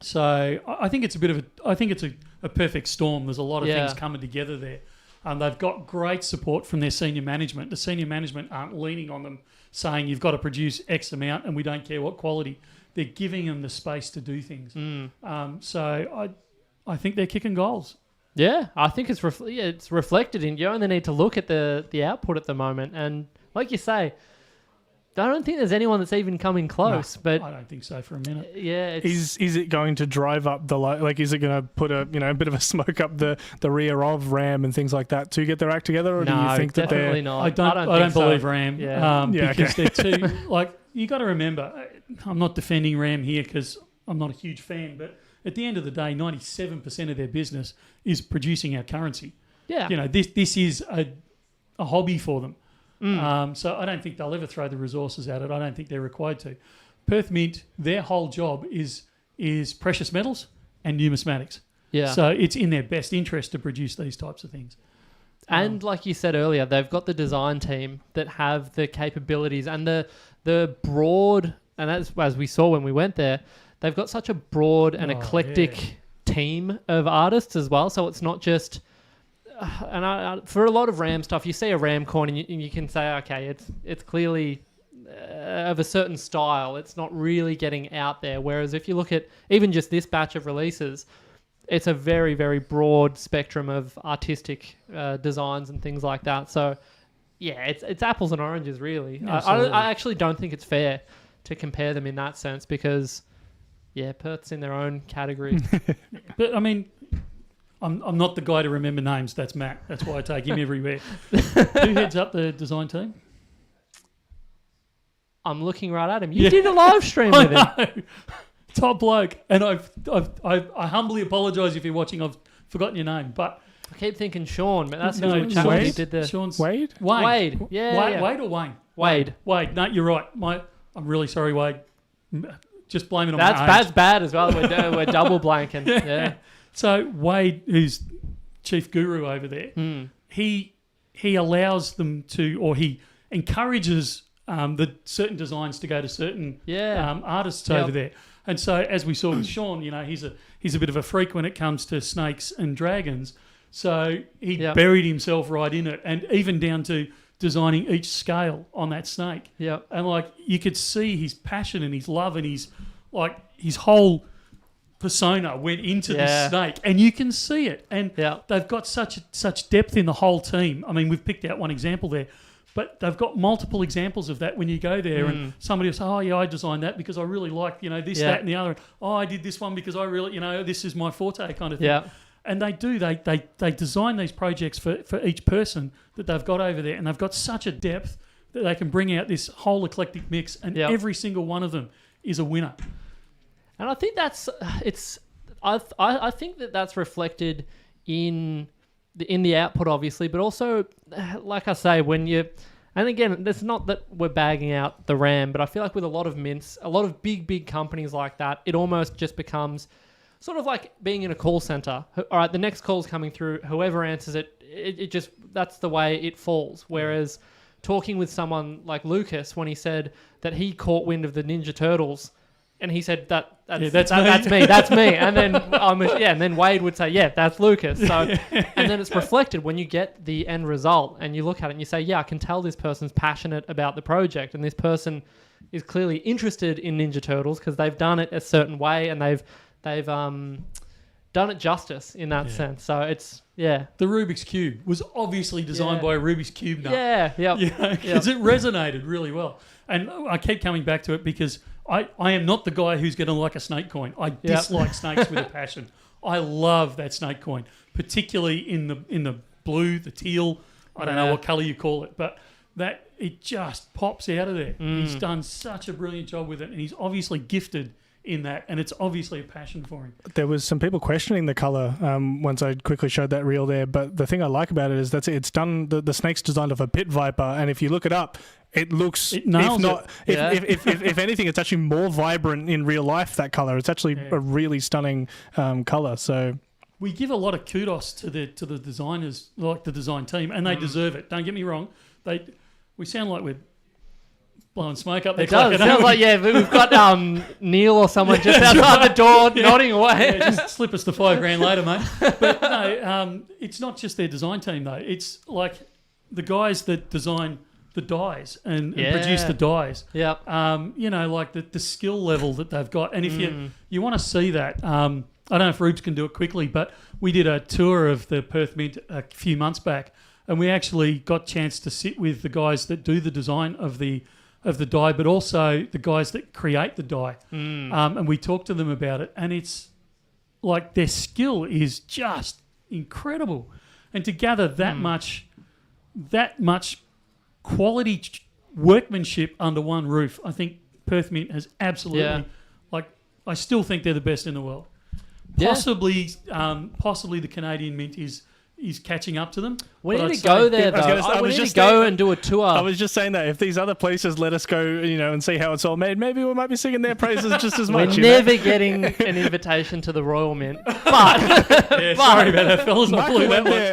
So I think it's a perfect storm. There's a lot of things coming together there. They've got great support from their senior management. The senior management aren't leaning on them saying you've got to produce X amount and we don't care what quality. They're giving them the space to do things. So I think they're kicking goals. Yeah, I think it's reflected in. You only need to look at the output at the moment, and like you say, I don't think there's anyone that's even coming close. No, but I don't think so for a minute. Yeah, is it going to drive up the is it going to put a bit of a smoke up the rear of RAM and things like that to get their act together, or do you think that definitely not? I don't believe RAM. Because okay. they're too you got to remember. I'm not defending RAM here because I'm not a huge fan, but at the end of the day, 97% of their business is producing our currency. Yeah. This is a hobby for them. So I don't think they'll ever throw the resources at it. I don't think they're required to. Perth Mint, their whole job is precious metals and numismatics. Yeah. So it's in their best interest to produce these types of things. And like you said earlier, they've got the design team that have the capabilities and the broad, and as we saw when we went there, they've got such a broad and eclectic team of artists as well. So it's not just... for a lot of RAM stuff, you see a RAM coin and you can say, okay, it's clearly of a certain style. It's not really getting out there. Whereas if you look at even just this batch of releases, it's a very, very broad spectrum of artistic designs and things like that. So, yeah, it's apples and oranges, really. I actually don't think it's fair to compare them in that sense because... Yeah, Perth's in their own category. But, I mean, I'm not the guy to remember names. That's Matt. That's why I take him everywhere. Who heads up the design team? I'm looking right at him. You did a live stream with him. Top bloke. And I humbly apologise if you're watching. I've forgotten your name. But I keep thinking Sean, but that's no, Wade. Did the Sean's Wade? Wade. Yeah. Wade or Wayne? Wade. No, you're right. I'm really sorry, Wade. Just blame it on that's bad as well. We're double blanking. Yeah. So Wade, who's chief guru over there, he allows them to, or he encourages the certain designs to go to certain artists over there. And so, as we saw with Sean, he's a bit of a freak when it comes to snakes and dragons. So he buried himself right in it, and even down to designing each scale on that snake. Yeah. And you could see his passion and his love and his whole persona went into this snake, and you can see it. And they've got such depth in the whole team. I mean, we've picked out one example there, but they've got multiple examples of that when you go there and somebody will say, oh yeah, I designed that because I really like, this, that and the other. Oh, I did this one because I really, this is my forte kind of thing. Yeah. And they do. They design these projects for each person that they've got over there, and they've got such a depth that they can bring out this whole eclectic mix, and every single one of them is a winner. And I think I think that's reflected in the output, obviously, but also, like I say, and again, it's not that we're bagging out the RAM, but I feel like with a lot of mints, a lot of big companies like that, it almost just becomes sort of like being in a call center. All right, the next call's coming through. Whoever answers it just, that's the way it falls. Whereas talking with someone like Lucas, when he said that he caught wind of the Ninja Turtles, and he said that's me, and then and then Wade would say, yeah, that's Lucas. So, and then it's reflected when you get the end result, and you look at it and you say, yeah, I can tell this person's passionate about the project, and this person is clearly interested in Ninja Turtles because they've done it a certain way, and they've done it justice in that sense. So it's the Rubik's Cube was obviously designed by a Rubik's Cube nut. Because it resonated really well, and I keep coming back to it because I am not the guy who's going to like a snake coin. I dislike snakes with a passion. I love that snake coin, particularly in the blue, the teal. I don't know what colour you call it, but that it just pops out of there. He's done such a brilliant job with it, and he's obviously gifted in that, and it's obviously a passion for him. There was some people questioning the colour once I quickly showed that reel there, but the thing I like about it is that it's done, the snake's designed off a pit viper, and if you look it up, it looks, if anything, it's actually more vibrant in real life, that colour. It's actually a really stunning colour. So we give a lot of kudos to the designers, like the design team, and they deserve it. Don't get me wrong. We sound like we're blowing smoke up there. It does. It sounds like, we've got Neil or someone just outside the door nodding away. Just slip us the $5,000 later, mate. But no, it's not just their design team, though. It's like the guys that design the dies and produce the dies. Yep. Like the skill level that they've got. And if you want to see that, I don't know if Rubes can do it quickly, but we did a tour of the Perth Mint a few months back, and we actually got a chance to sit with the guys that do the design of the die, but also the guys that create the die. And we talked to them about it, and it's like their skill is just incredible. And to gather that much quality workmanship under one roof, I think Perth Mint has absolutely, I still think they're the best in the world. Possibly the Canadian Mint is catching up to them. We need to go there, though. We need to go and do a tour. I was just saying that if these other places let us go, and see how it's all made, maybe we might be singing their praises just as much. We're never getting an invitation to the Royal Mint. But sorry about that, fellas.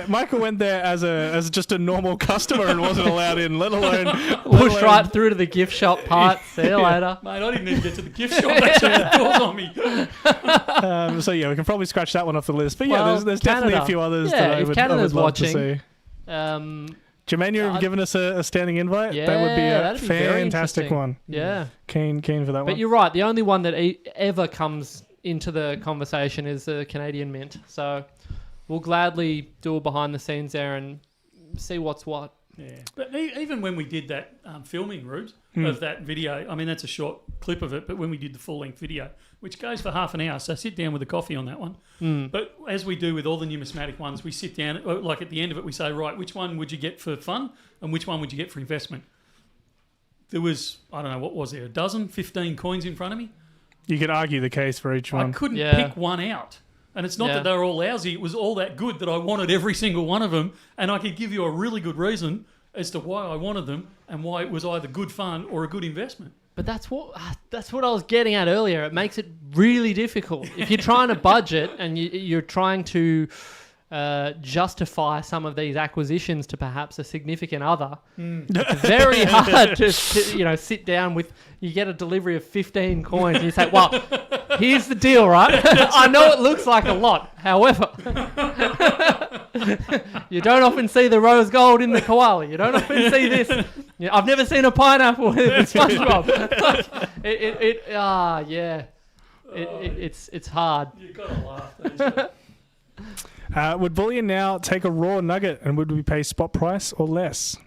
Michael went there as just a normal customer and wasn't allowed in, let alone pushed right through to the gift shop part. See you later, mate. I didn't even get to the gift shop. They shut the doors on me. We can probably scratch that one off the list. But there's definitely a few others that I would Canada's love watching. to see. Jermaine, you've given us a standing invite. Yeah, that would be a be fantastic one. Yeah. Keen for that one. But you're right. The only one that ever comes into the conversation is the Canadian Mint. So we'll gladly do a behind the scenes there and see what's what. Yeah. But even when we did that filming, Rubes, of that video, I mean, that's a short clip of it, but when we did the full-length video, which goes for half an hour, so sit down with a coffee on that one. But as we do with all the numismatic ones, we sit down, like at the end of it, we say, right, which one would you get for fun and which one would you get for investment? There was, I don't know, what was there, a dozen, 15 coins in front of me? You could argue the case for each one. I couldn't pick one out. And it's not that they were all lousy. It was all that good that I wanted every single one of them. And I could give you a really good reason as to why I wanted them and why it was either good fun or a good investment. But that's what I was getting at earlier. It makes it really difficult. If you're trying to budget and you're trying to justify some of these acquisitions to perhaps a significant other, it's very hard to sit down with, you get a delivery of 15 coins and you say, well, here's the deal, right? I know it looks like a lot. However, you don't often see the rose gold in the koala. You don't often see this. I've never seen a pineapple with a SpongeBob. It's hard. You've got to laugh. Would Bullion Now take a raw nugget, and would we pay spot price or less?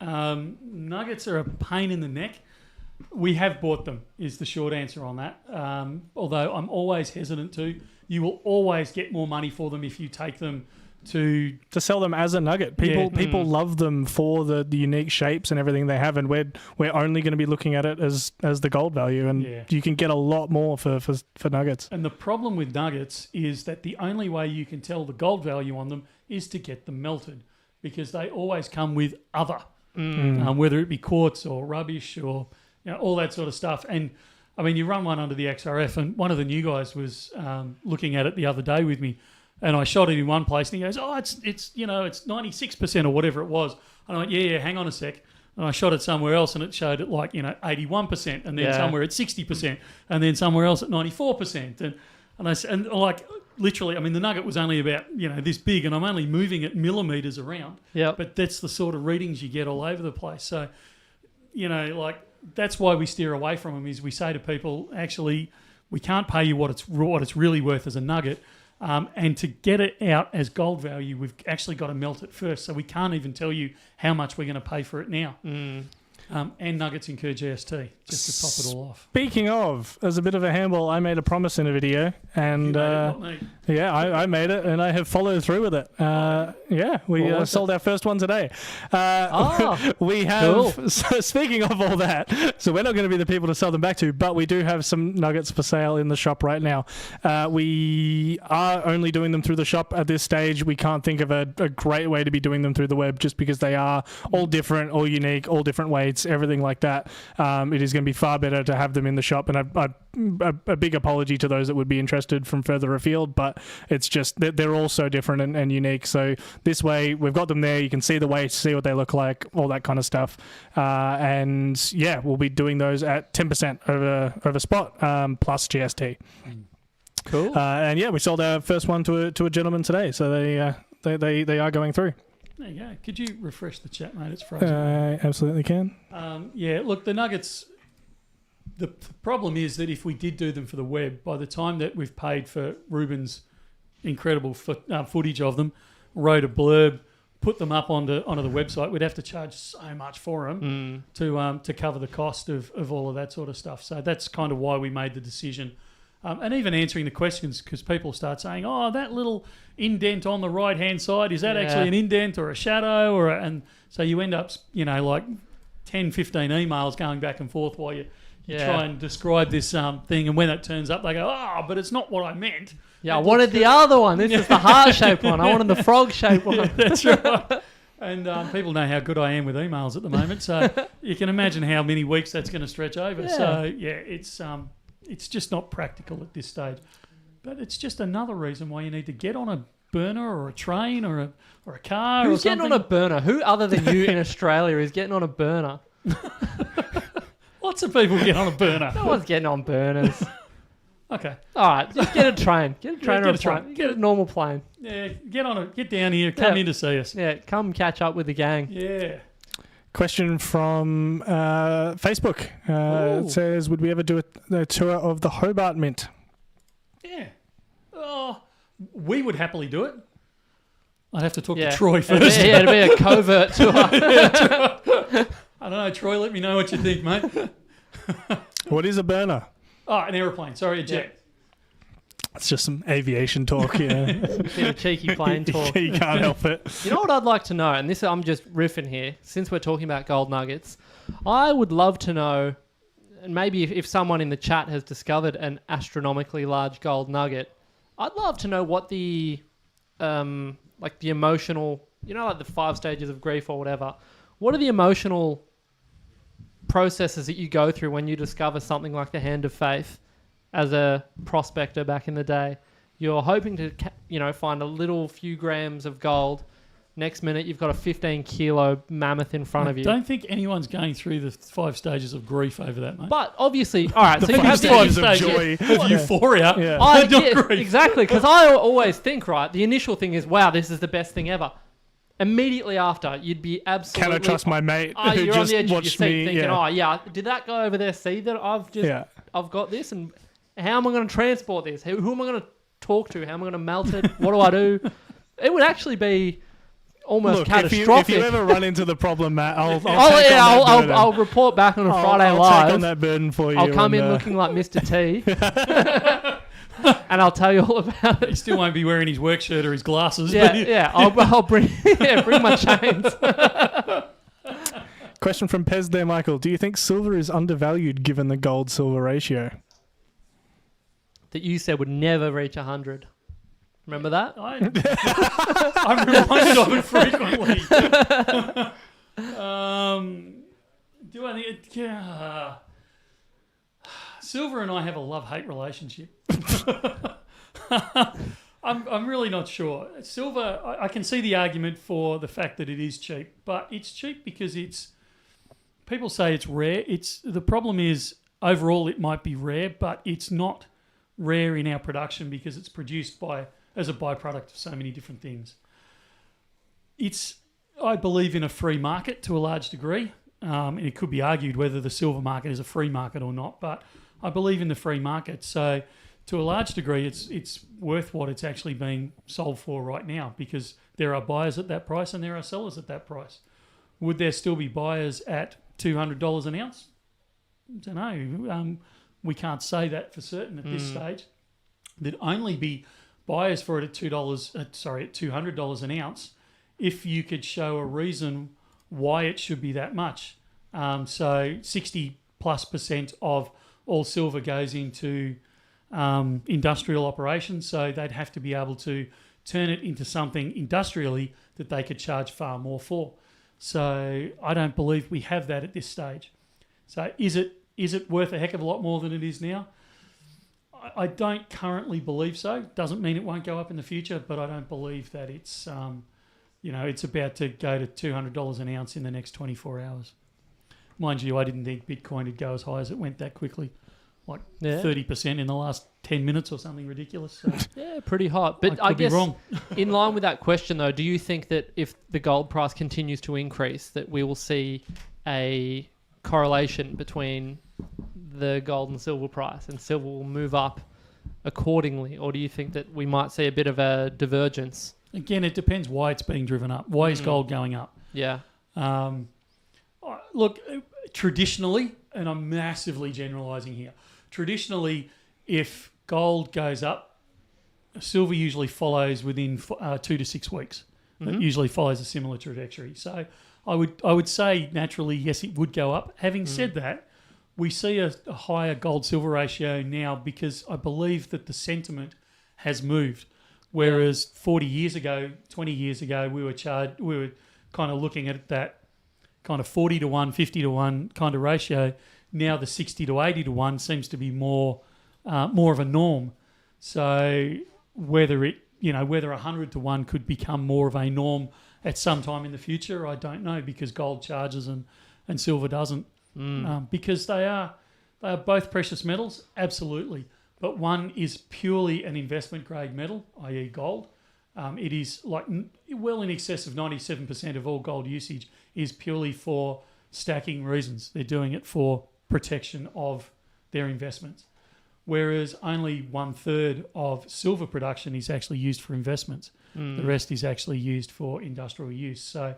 Nuggets are a pain in the neck. We have bought them, is the short answer on that. Although I'm always hesitant to. You will always get more money for them if you take them to sell them as a nugget. People love them for the unique shapes and everything they have, and we're only going to be looking at it as the gold value, and you can get a lot more for nuggets. And the problem with nuggets is that the only way you can tell the gold value on them is to get them melted, because they always come with other, whether it be quartz or rubbish or all that sort of stuff. And I mean, you run one under the XRF, and one of the new guys was looking at it the other day with me, and I shot it in one place, and he goes, "Oh, it's 96% or whatever it was." And I went, "Yeah, hang on a sec." And I shot it somewhere else, and it showed it 81%, and then somewhere at 60%, and then somewhere else at 94%, and like literally, I mean, the nugget was only about this big, and I'm only moving it millimeters around. Yeah. But that's the sort of readings you get all over the place. So, that's why we steer away from them. Is we say to people, actually, we can't pay you what it's really worth as a nugget. And to get it out as gold value, we've actually got to melt it first. So we can't even tell you how much we're going to pay for it now. And nuggets incur GST, just to top it all off. Speaking of, as a bit of a handball, I made a promise in a video, and I made it, and I have followed through with it. We sold our first one today. We have. Cool. So speaking of all that, so we're not going to be the people to sell them back to, but we do have some nuggets for sale in the shop right now. We are only doing them through the shop at this stage. We can't think of a great way to be doing them through the web, just because they are all different, all unique, all different weights, everything like that. It is going to be far better to have them in the shop, and a big apology to those that would be interested from further afield, but it's just they're all so different and unique. So this way, we've got them there. You can see the weights, see what they look like, all that kind of stuff. And yeah, we'll be doing those at 10% over spot plus GST. Cool. And yeah, we sold our first one to a gentleman today, so they are going through. There you go. Could you refresh the chat, mate? It's frozen. I absolutely can. Look, the nuggets, the problem is that if we did do them for the web, by the time that we've paid for Ruben's incredible footage of them, wrote a blurb, put them up onto the website, we'd have to charge so much for them to cover the cost of all of that sort of stuff. So that's kind of why we made the decision. And even answering the questions, because people start saying, "Oh, that little indent on the right-hand side, is that actually an indent or a shadow?" And so you end up, like 10, 15 emails going back and forth while you try and describe this thing. And when it turns up, they go, "Oh, but it's not what I meant." Yeah, I wanted the other one. This is the heart-shaped one. I wanted the frog-shaped one. Yeah, that's right. And people know how good I am with emails at the moment, so you can imagine how many weeks that's going to stretch over. Yeah. So, it's just not practical at this stage. But it's just another reason why you need to get on a burner or a train or a car. Who's or something. getting on a burner? Who other than you in Australia is getting on a burner? Lots of people get on a burner. No one's getting on burners. Okay. All right, just get a train. Get a train or a plane. Get a normal plane. Yeah, get down here. Come in to see us. Yeah, come catch up with the gang. Yeah. Question from Facebook. It says, would we ever do a tour of the Hobart Mint? Yeah. Oh, we would happily do it. I'd have to talk to Troy first. It'd be a covert tour. I don't know, Troy, let me know what you think, mate. What is a burner? Oh, an aeroplane. Sorry, a jet. Yeah. It's just some aviation talk, yeah. Bit of cheeky plane talk. You can't help it. You know what I'd like to know, and this I'm just riffing here, since we're talking about gold nuggets, I would love to know, and maybe if someone in the chat has discovered an astronomically large gold nugget, I'd love to know what the the emotional, like the 5 stages of grief or whatever. What are the emotional processes that you go through when you discover something like the Hand of Faith? As a prospector back in the day, you're hoping to, find a little few grams of gold. Next minute, you've got a 15-kilo mammoth in front of you. I don't think anyone's going through the 5 stages of grief over that, mate. But obviously, all right, so you have the 5 stages of joy. Of euphoria. Yeah. Exactly, because I always think, right, the initial thing is, wow, this is the best thing ever. Immediately after, you'd be absolutely... Can I trust my mate who you're just on the edge of your watched seat me? thinking, did that guy over there see that I've got this? And how am I going to transport this? Who am I going to talk to? How am I going to melt it? What do I do? It would actually be almost catastrophic. If you ever run into the problem, Matt, I'll report back on a Friday I'll Live. take on that burden for you. I'll come in looking like Mr. T. And I'll tell you all about it. He still won't be wearing his work shirt or his glasses. I'll bring my chains. Question from Pez there, Michael. Do you think silver is undervalued given the gold-silver ratio? That you said would never reach 100. Remember that? I'm reminded of it frequently. Do I think Silver and I have a love-hate relationship. I'm really not sure. Silver, I can see the argument for the fact that it is cheap, but it's cheap because people say it's rare. The problem is overall it might be rare, but it's not rare in our production because it's produced as a byproduct of so many different things. I believe in a free market to a large degree. And it could be argued whether the silver market is a free market or not, but I believe in the free market. So to a large degree, it's worth what it's actually being sold for right now because there are buyers at that price and there are sellers at that price. Would there still be buyers at $200 an ounce? I don't know. We can't say that for certain at this stage. There'd only be buyers for it at $200 an ounce if you could show a reason why it should be that much. So 60+% of all silver goes into industrial operations, so they'd have to be able to turn it into something industrially that they could charge far more for. So I don't believe we have that at this stage. So is it worth a heck of a lot more than it is now? I don't currently believe so. Doesn't mean it won't go up in the future, but I don't believe that it's about to go to $200 an ounce in the next 24 hours. Mind you, I didn't think Bitcoin would go as high as it went that quickly. 30% in the last 10 minutes or something ridiculous. So yeah, pretty hot. But I guess, wrong. In line with that question, though, do you think that if the gold price continues to increase, that we will see a correlation between the gold and silver price and silver will move up accordingly? Or do you think that we might see a bit of a divergence? Again, it depends why it's being driven up. Why is gold going up? Yeah. Look, traditionally, and I'm massively generalising here, traditionally, if gold goes up, silver usually follows within 2 to 6 weeks. It usually follows a similar trajectory. So I would say naturally, yes, it would go up. Having said that, we see a higher gold-silver ratio now because I believe that the sentiment has moved. Whereas 40 years ago, 20 years ago, we were kind of looking at that kind of 40 to 1, 50 to 1 kind of ratio. Now the 60 to 80 to 1 seems to be more of a norm. So whether 100 to 1 could become more of a norm at some time in the future, I don't know, because gold charges and silver doesn't. Because they are both precious metals, absolutely. But one is purely an investment grade metal, i.e. gold. It is well in excess of 97% of all gold usage is purely for stacking reasons. They're doing it for protection of their investments. Whereas only 1/3 of silver production is actually used for investments. The rest is actually used for industrial use. So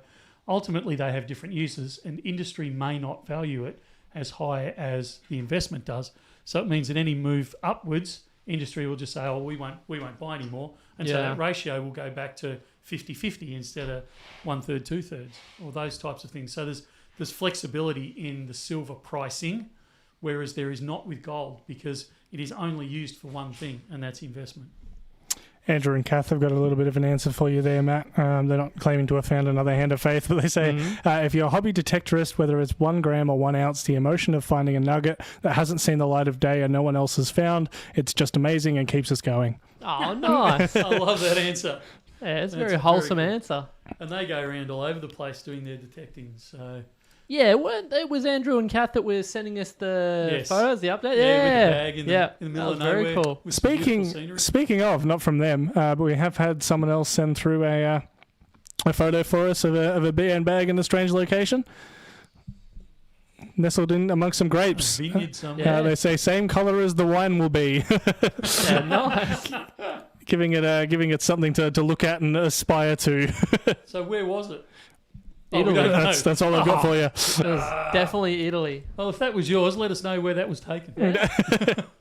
ultimately they have different uses and industry may not value it as high as the investment does. So it means that any move upwards, industry will just say, oh, we won't buy anymore. And so that ratio will go back to 50-50 instead of 1/3, 2/3, or those types of things. So there's flexibility in the silver pricing, whereas there is not with gold because it is only used for one thing, and that's investment. Andrew and Kath have got a little bit of an answer for you there, Matt. They're not claiming to have found another hand of faith, but they say, if you're a hobby detectorist, whether it's 1 gram or 1 ounce, the emotion of finding a nugget that hasn't seen the light of day and no one else has found, it's just amazing and keeps us going. Oh, nice. I love that answer. Yeah, it's a very wholesome answer. And they go around all over the place doing their detecting, so... Yeah, it was Andrew and Kath that were sending us the photos, the update. Yeah, with the bag in the middle of nowhere. Very cool. Speaking of, not from them, but we have had someone else send through a photo for us of a BN bag in a strange location, nestled in amongst some grapes. They say same colour as the wine will be. Yeah, nice. Giving it something to look at and aspire to. So where was it? Italy. That's all I've got for you. It was definitely Italy. Well, if that was yours, let us know where that was taken.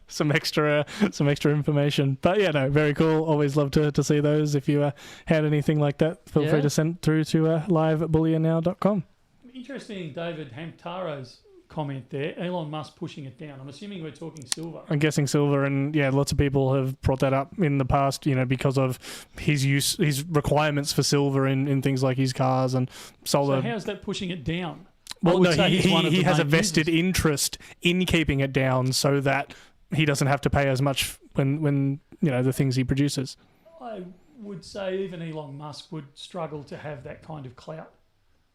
some extra information. But yeah, no, very cool. Always love to see those. If you had anything like that, feel free to send through to live@bullionnow.com. Interesting, David Hamtaro's comment there. Elon Musk pushing it down. I'm assuming we're talking silver. I'm guessing silver, and lots of people have brought that up in the past, because of his requirements for silver in things like his cars and solar. So how's that pushing it down? Well, would no, say he's one of he the has a main vested users. interest in keeping it down so that he doesn't have to pay as much when the things he produces. I would say even Elon Musk would struggle to have that kind of clout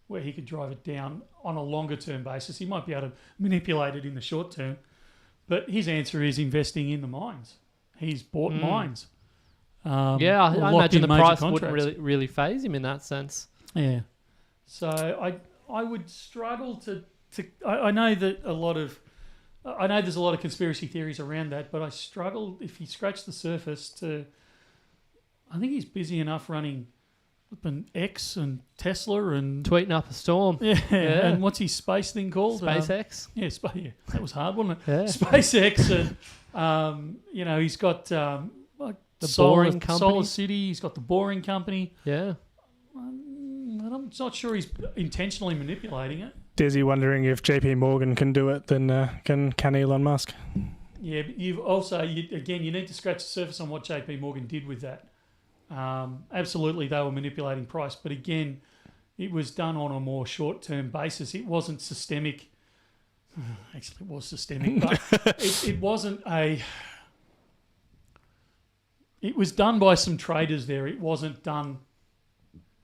where he could drive it down on a longer term basis. He might be able to manipulate it in the short term, but his answer is investing in the mines. He's bought mines. I locked imagine in the major price contracts. wouldn't really phase him in that sense. Yeah. So I would struggle to I know that I know there's a lot of conspiracy theories around that, but I struggle if you scratch the surface to. I think he's busy enough running an X and Tesla and Tweeting up a storm. yeah. And what's his space thing called? SpaceX. Yeah, that was hard, wasn't it? Yeah. SpaceX and he's got like The Solar Boring Company. Solar City. He's got the Boring Company. Yeah. I'm not sure he's intentionally manipulating it. Desi wondering if JP Morgan can do it, then can Elon Musk? Yeah, but you've also, you need to scratch the surface on what JP Morgan did with that. Absolutely, they were manipulating price, but again, it was done on a more short-term basis. It wasn't systemic. Actually, it was systemic, but it wasn't a... It was done by some traders there. It wasn't done...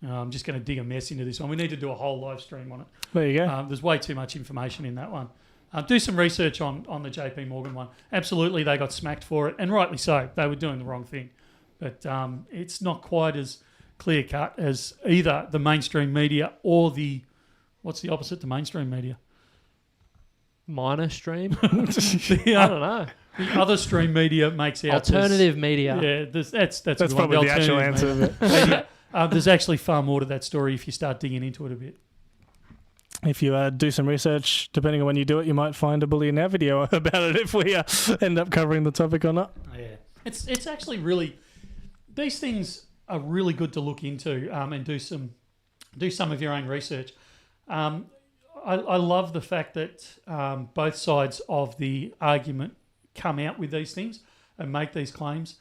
I'm just going to dig a mess into this one. We need to do a whole live stream on it. There you go. There's way too much information in that one. Do some research on the JP Morgan one. Absolutely, they got smacked for it, and rightly so. They were doing the wrong thing. But it's not quite as clear-cut as either the mainstream media or the... What's the opposite to mainstream media? Minor stream? I don't know. The other stream media makes out... Alternative media. Yeah, that's probably the actual answer of it. Media. There's actually far more to that story if you start digging into it a bit. If you do some research, depending on when you do it, you might find a Bullion Now video about it if we end up covering the topic or not. Yeah, it's actually really... These things are really good to look into and do some of your own research. I love the fact that both sides of the argument come out with these things and make these claims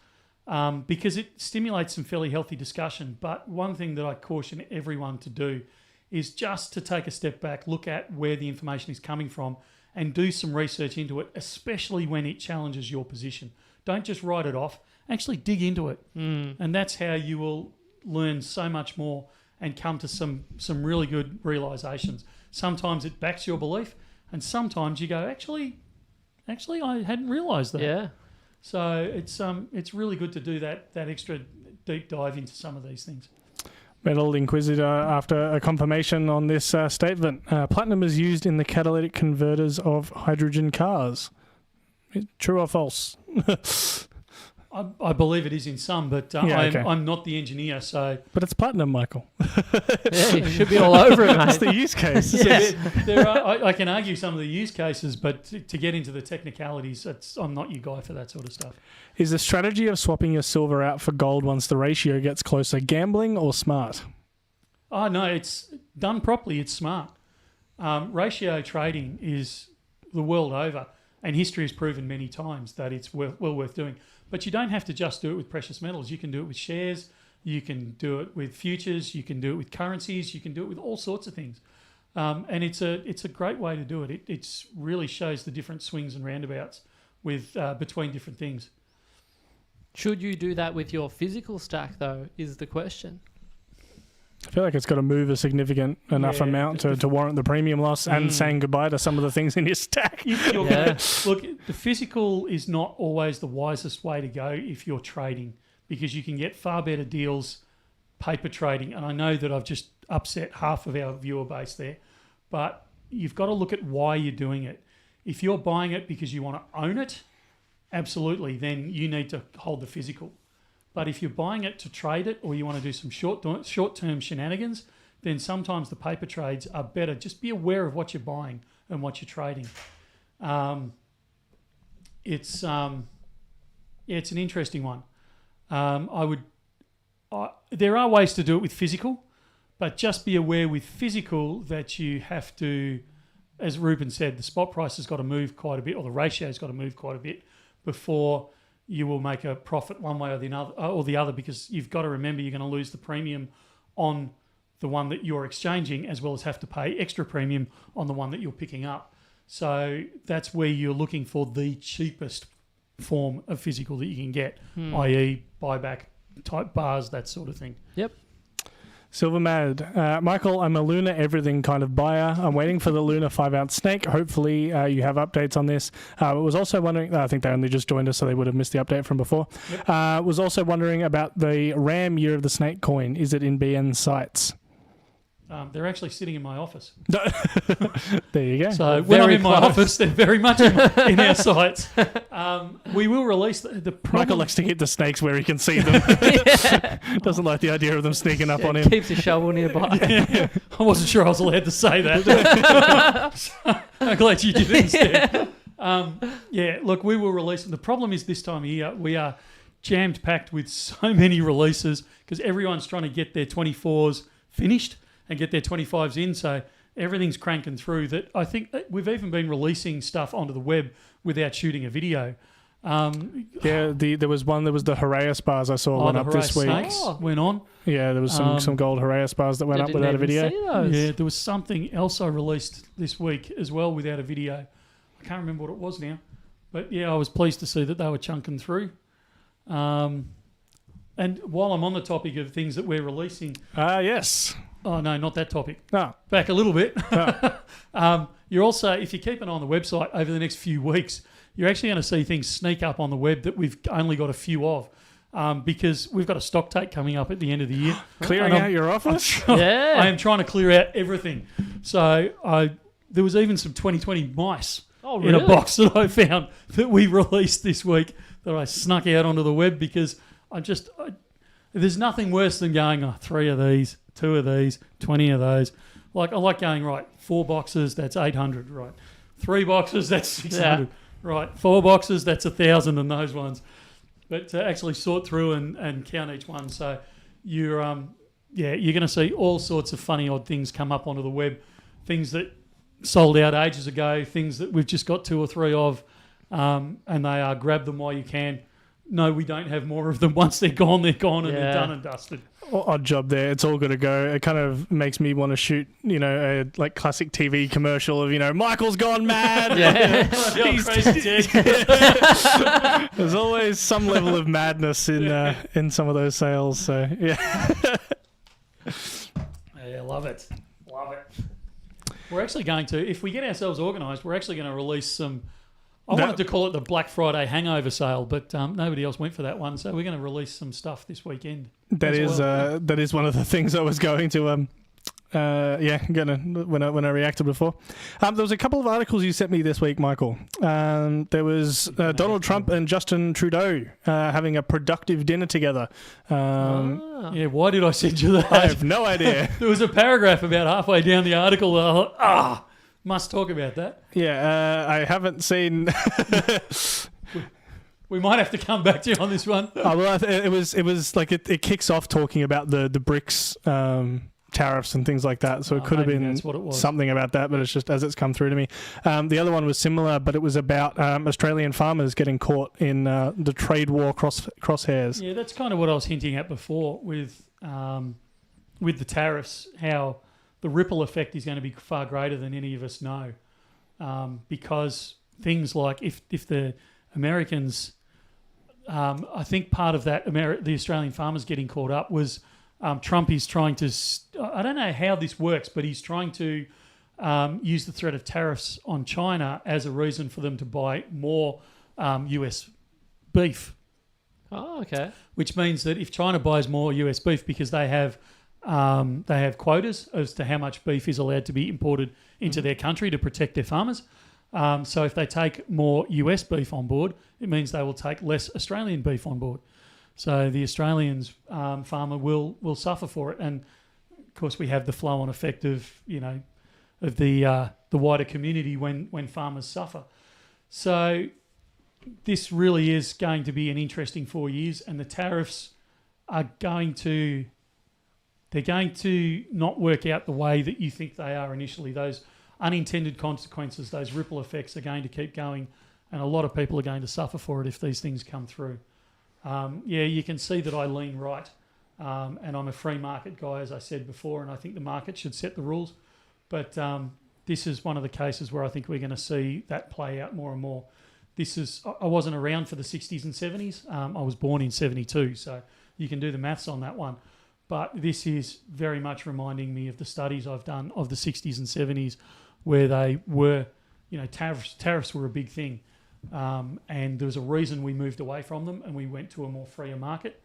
because it stimulates some fairly healthy discussion. But one thing that I caution everyone to do is just to take a step back, look at where the information is coming from and do some research into it, especially when it challenges your position. Don't just write it off. Actually dig into it. And that's how you will learn so much more and come to some really good realizations. Sometimes it backs your belief and sometimes you go, actually I hadn't realized that. Yeah. So it's really good to do that extra deep dive into some of these things. Metal Inquisitor, after a confirmation on this statement, platinum is used in the catalytic converters of hydrogen cars. True or false? I believe it is in some, but I'm not the engineer, so... But it's platinum, Michael. Yeah, you should be all over it, mate. That's the use case. Yes. There are, I can argue some of the use cases, but to get into the technicalities, I'm not your guy for that sort of stuff. Is the strategy of swapping your silver out for gold once the ratio gets closer gambling or smart? Oh, no, it's done properly. It's smart. Ratio trading is the world over, and history has proven many times that it's well worth doing. But you don't have to just do it with precious metals. You can do it with shares. You can do it with futures. You can do it with currencies. You can do it with all sorts of things. And it's a great way to do it. It really shows the different swings and roundabouts with between different things. Should you do that with your physical stack, though, is the question. I feel like it's got to move a significant enough amount to warrant the premium loss and saying goodbye to some of the things in your stack. Look, the physical is not always the wisest way to go if you're trading because you can get far better deals paper trading. And I know that I've just upset half of our viewer base there, but you've got to look at why you're doing it. If you're buying it because you want to own it, absolutely, then you need to hold the physical. But if you're buying it to trade it or you want to do some short-term shenanigans, then sometimes the paper trades are better. Just be aware of what you're buying and what you're trading. It's an interesting one. There are ways to do it with physical, but just be aware with physical that you have to, as Ruben said, the spot price has got to move quite a bit, or the ratio's got to move quite a bit before you will make a profit one way or the other, because you've got to remember you're going to lose the premium on the one that you're exchanging, as well as have to pay extra premium on the one that you're picking up. So that's where you're looking for the cheapest form of physical that you can get, i.e. buyback type bars, that sort of thing. Yep. Silver Mad. Michael, I'm a Luna everything kind of buyer. I'm waiting for the Luna 5-ounce snake. Hopefully you have updates on this. Was also wondering, I think they only just joined us, so they would have missed the update from before. Yep. Was also wondering about the RAM Year of the Snake coin. Is it in BN sites? They're actually sitting in my office. There you go. So when I'm in my office, they're very much in our sites. We will release the Michael likes to keep the snakes where he can see them. Doesn't like the idea of them sneaking up on him. Keeps a shovel nearby. Yeah. I wasn't sure I was allowed to say that. So I'm glad you did instead. Look, we will release them. The problem is this time of year, we are jammed packed with so many releases because everyone's trying to get their 24s finished and get their 25s in, so everything's cranking through. That I think that we've even been releasing stuff onto the web without shooting a video. There was the Haraeus bars I saw went up this week. Snakes went on. Yeah, there was some gold Haraeus bars that went up without a video. Yeah, there was something else I released this week as well without a video. I can't remember what it was now, but yeah, I was pleased to see that they were chunking through. And while I'm on the topic of things that we're releasing, yes. Oh, no, not that topic. No. Back a little bit. You're also, if you keep an eye on the website over the next few weeks, you're actually going to see things sneak up on the web that we've only got a few of because we've got a stock take coming up at the end of the year. Clearing out your office? Yeah. I am trying to clear out everything. So there was even some 2020 mice in a box that I found that we released this week that I snuck out onto the web because there's nothing worse than going, 3 of these, 2 of these, 20 of those. Like I like going, right, 4 boxes, that's 800, right. 3 boxes, that's 600, right. 4 boxes, that's 1,000 and those ones. But to actually sort through and count each one. So you're going to see all sorts of funny odd things come up onto the web. Things that sold out ages ago, things that we've just got 2 or 3 of, and they are grab them while you can. No, we don't have more of them. Once they're gone, and they're done and dusted. Odd job there. It's all got to go. It kind of makes me want to shoot, a like classic TV commercial of, Michael's gone mad. There's always some level of madness in some of those sales. So yeah. Yeah, love it. We're actually going to, if we get ourselves organised, we're actually going to release some. I wanted to call it the Black Friday hangover sale, but nobody else went for that one. So we're going to release some stuff this weekend. That is one of the things I was going to when I reacted before. There was a couple of articles you sent me this week, Michael. There was Donald Trump and Justin Trudeau having a productive dinner together. Yeah, why did I send you that? I have no idea. There was a paragraph about halfway down the article. I thought, must talk about that. Yeah, I haven't seen. We might have to come back to you on this one. It was like it kicks off talking about the BRICS tariffs and things like that. So it could have been something about that, but it's just as it's come through to me. The other one was similar, but it was about Australian farmers getting caught in the trade war crosshairs. Yeah, that's kind of what I was hinting at before with the tariffs, how the ripple effect is going to be far greater than any of us know, because things like if the Americans, I think part of that the Australian farmers getting caught up was Trump is trying to, I don't know how this works, but he's trying to use the threat of tariffs on China as a reason for them to buy more US beef. Oh, okay. Which means that if China buys more US beef because they have quotas as to how much beef is allowed to be imported into their country to protect their farmers. So if they take more US beef on board, it means they will take less Australian beef on board. So the Australians farmer will suffer for it, and of course we have the flow-on effect of the wider community when farmers suffer. So this really is going to be an interesting 4 years, and the tariffs are going to not work out the way that you think they are initially. Those unintended consequences, those ripple effects are going to keep going, and a lot of people are going to suffer for it if these things come through. You can see that I lean right And I'm a free market guy, as I said before, and I think the market should set the rules. But this is one of the cases where I think we're going to see that play out more and more. I wasn't around for the 60s and 70s. I was born in 72, so you can do the maths on that one. But this is very much reminding me of the studies I've done of the 60s and 70s where they were, tariffs were a big thing. And there was a reason we moved away from them and we went to a more freer market.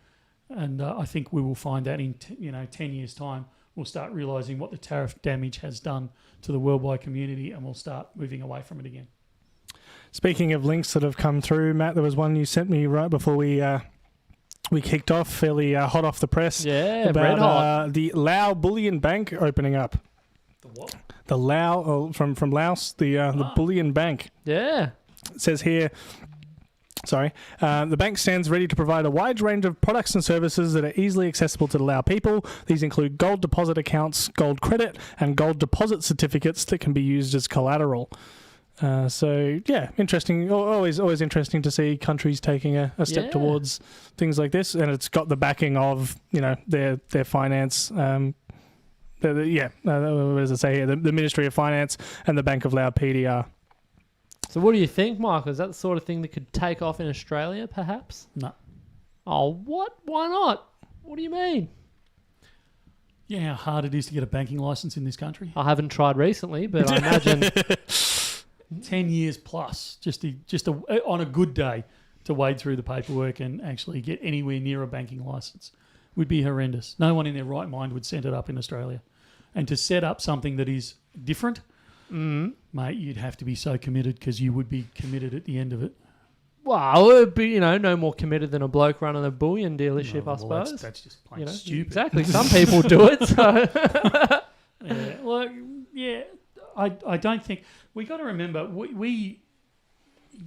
And I think we will find that in 10 years' time, we'll start realising what the tariff damage has done to the worldwide community and we'll start moving away from it again. Speaking of links that have come through, Matt, there was one you sent me right before we kicked off, fairly hot off the press. Yeah, about red hot. The Lao Bullion Bank opening up. The what? The Lao, from Laos, the Bullion Bank. Yeah. It says here, the bank stands ready to provide a wide range of products and services that are easily accessible to the Lao people. These include gold deposit accounts, gold credit, and gold deposit certificates that can be used as collateral. Interesting. Always interesting to see countries taking a step towards things like this, and it's got the backing of their finance. What does it say here? The Ministry of Finance and the Bank of Lao PDR. So what do you think, Michael? Is that the sort of thing that could take off in Australia, perhaps? No. Oh, what? Why not? What do you mean? Yeah, how hard it is to get a banking license in this country. I haven't tried recently, but I imagine 10 years plus, just on a good day, to wade through the paperwork and actually get anywhere near a banking license would be horrendous. No one in their right mind would set it up in Australia. And to set up something that is different, mate, you'd have to be so committed because you would be committed at the end of it. Well, it would be, no more committed than a bloke running a bullion dealership, I suppose. That's just plain stupid. Exactly. Some people do it, so... I don't think... We got to remember,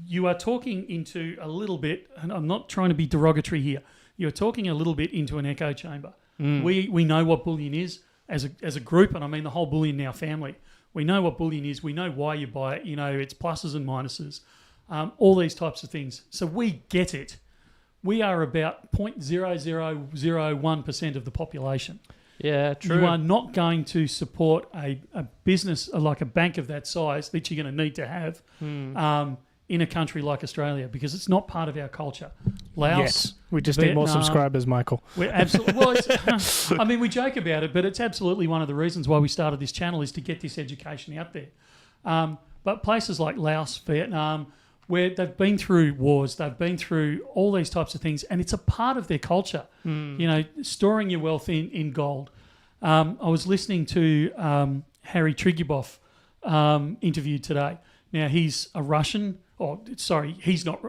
you are talking into a little bit, and I'm not trying to be derogatory here, you're talking a little bit into an echo chamber. We know what bullion is as a group, and I mean the whole Bullion Now family. We know what bullion is. We know why you buy it. Its pluses and minuses, all these types of things. So we get it. We are about 0.0001% of the population. Yeah, true. You are not going to support a business like a bank of that size that you're going to need to have in a country like Australia because it's not part of our culture. Laos, yes, we just Vietnam, need more subscribers, Michael. We're absolutely. Well, we joke about it, but it's absolutely one of the reasons why we started this channel is to get this education out there. But places like Laos, Vietnam, where they've been through wars, they've been through all these types of things, and it's a part of their culture. Storing your wealth in gold. I was listening to Harry Trigubov interviewed today. Now, he's a Russian. He's not.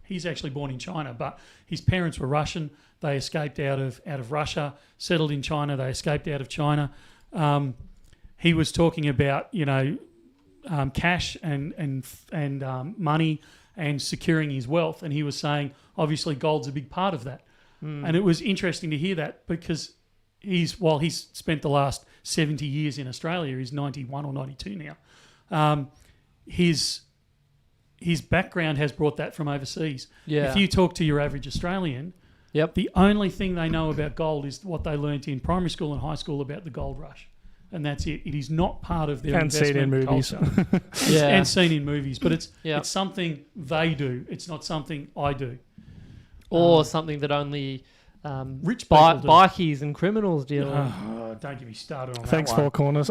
He's actually born in China, but his parents were Russian. They escaped out of Russia, settled in China. They escaped out of China. He was talking about cash and money and securing his wealth, and he was saying obviously gold's a big part of that. And it was interesting to hear that because he's spent the last 70 years in Australia. He's 91 or 92 now. His background has brought that from overseas. Yeah. If you talk to your average Australian, the only thing they know about gold is what they learnt in primary school and high school about the gold rush. And that's it. It is not part of their investment seen in movies. culture. And seen in movies. But it's something they do. It's not something I do. Or something that only rich people do. Bikies and criminals deal in. Don't get me started on Thanks, that one. Four Corners.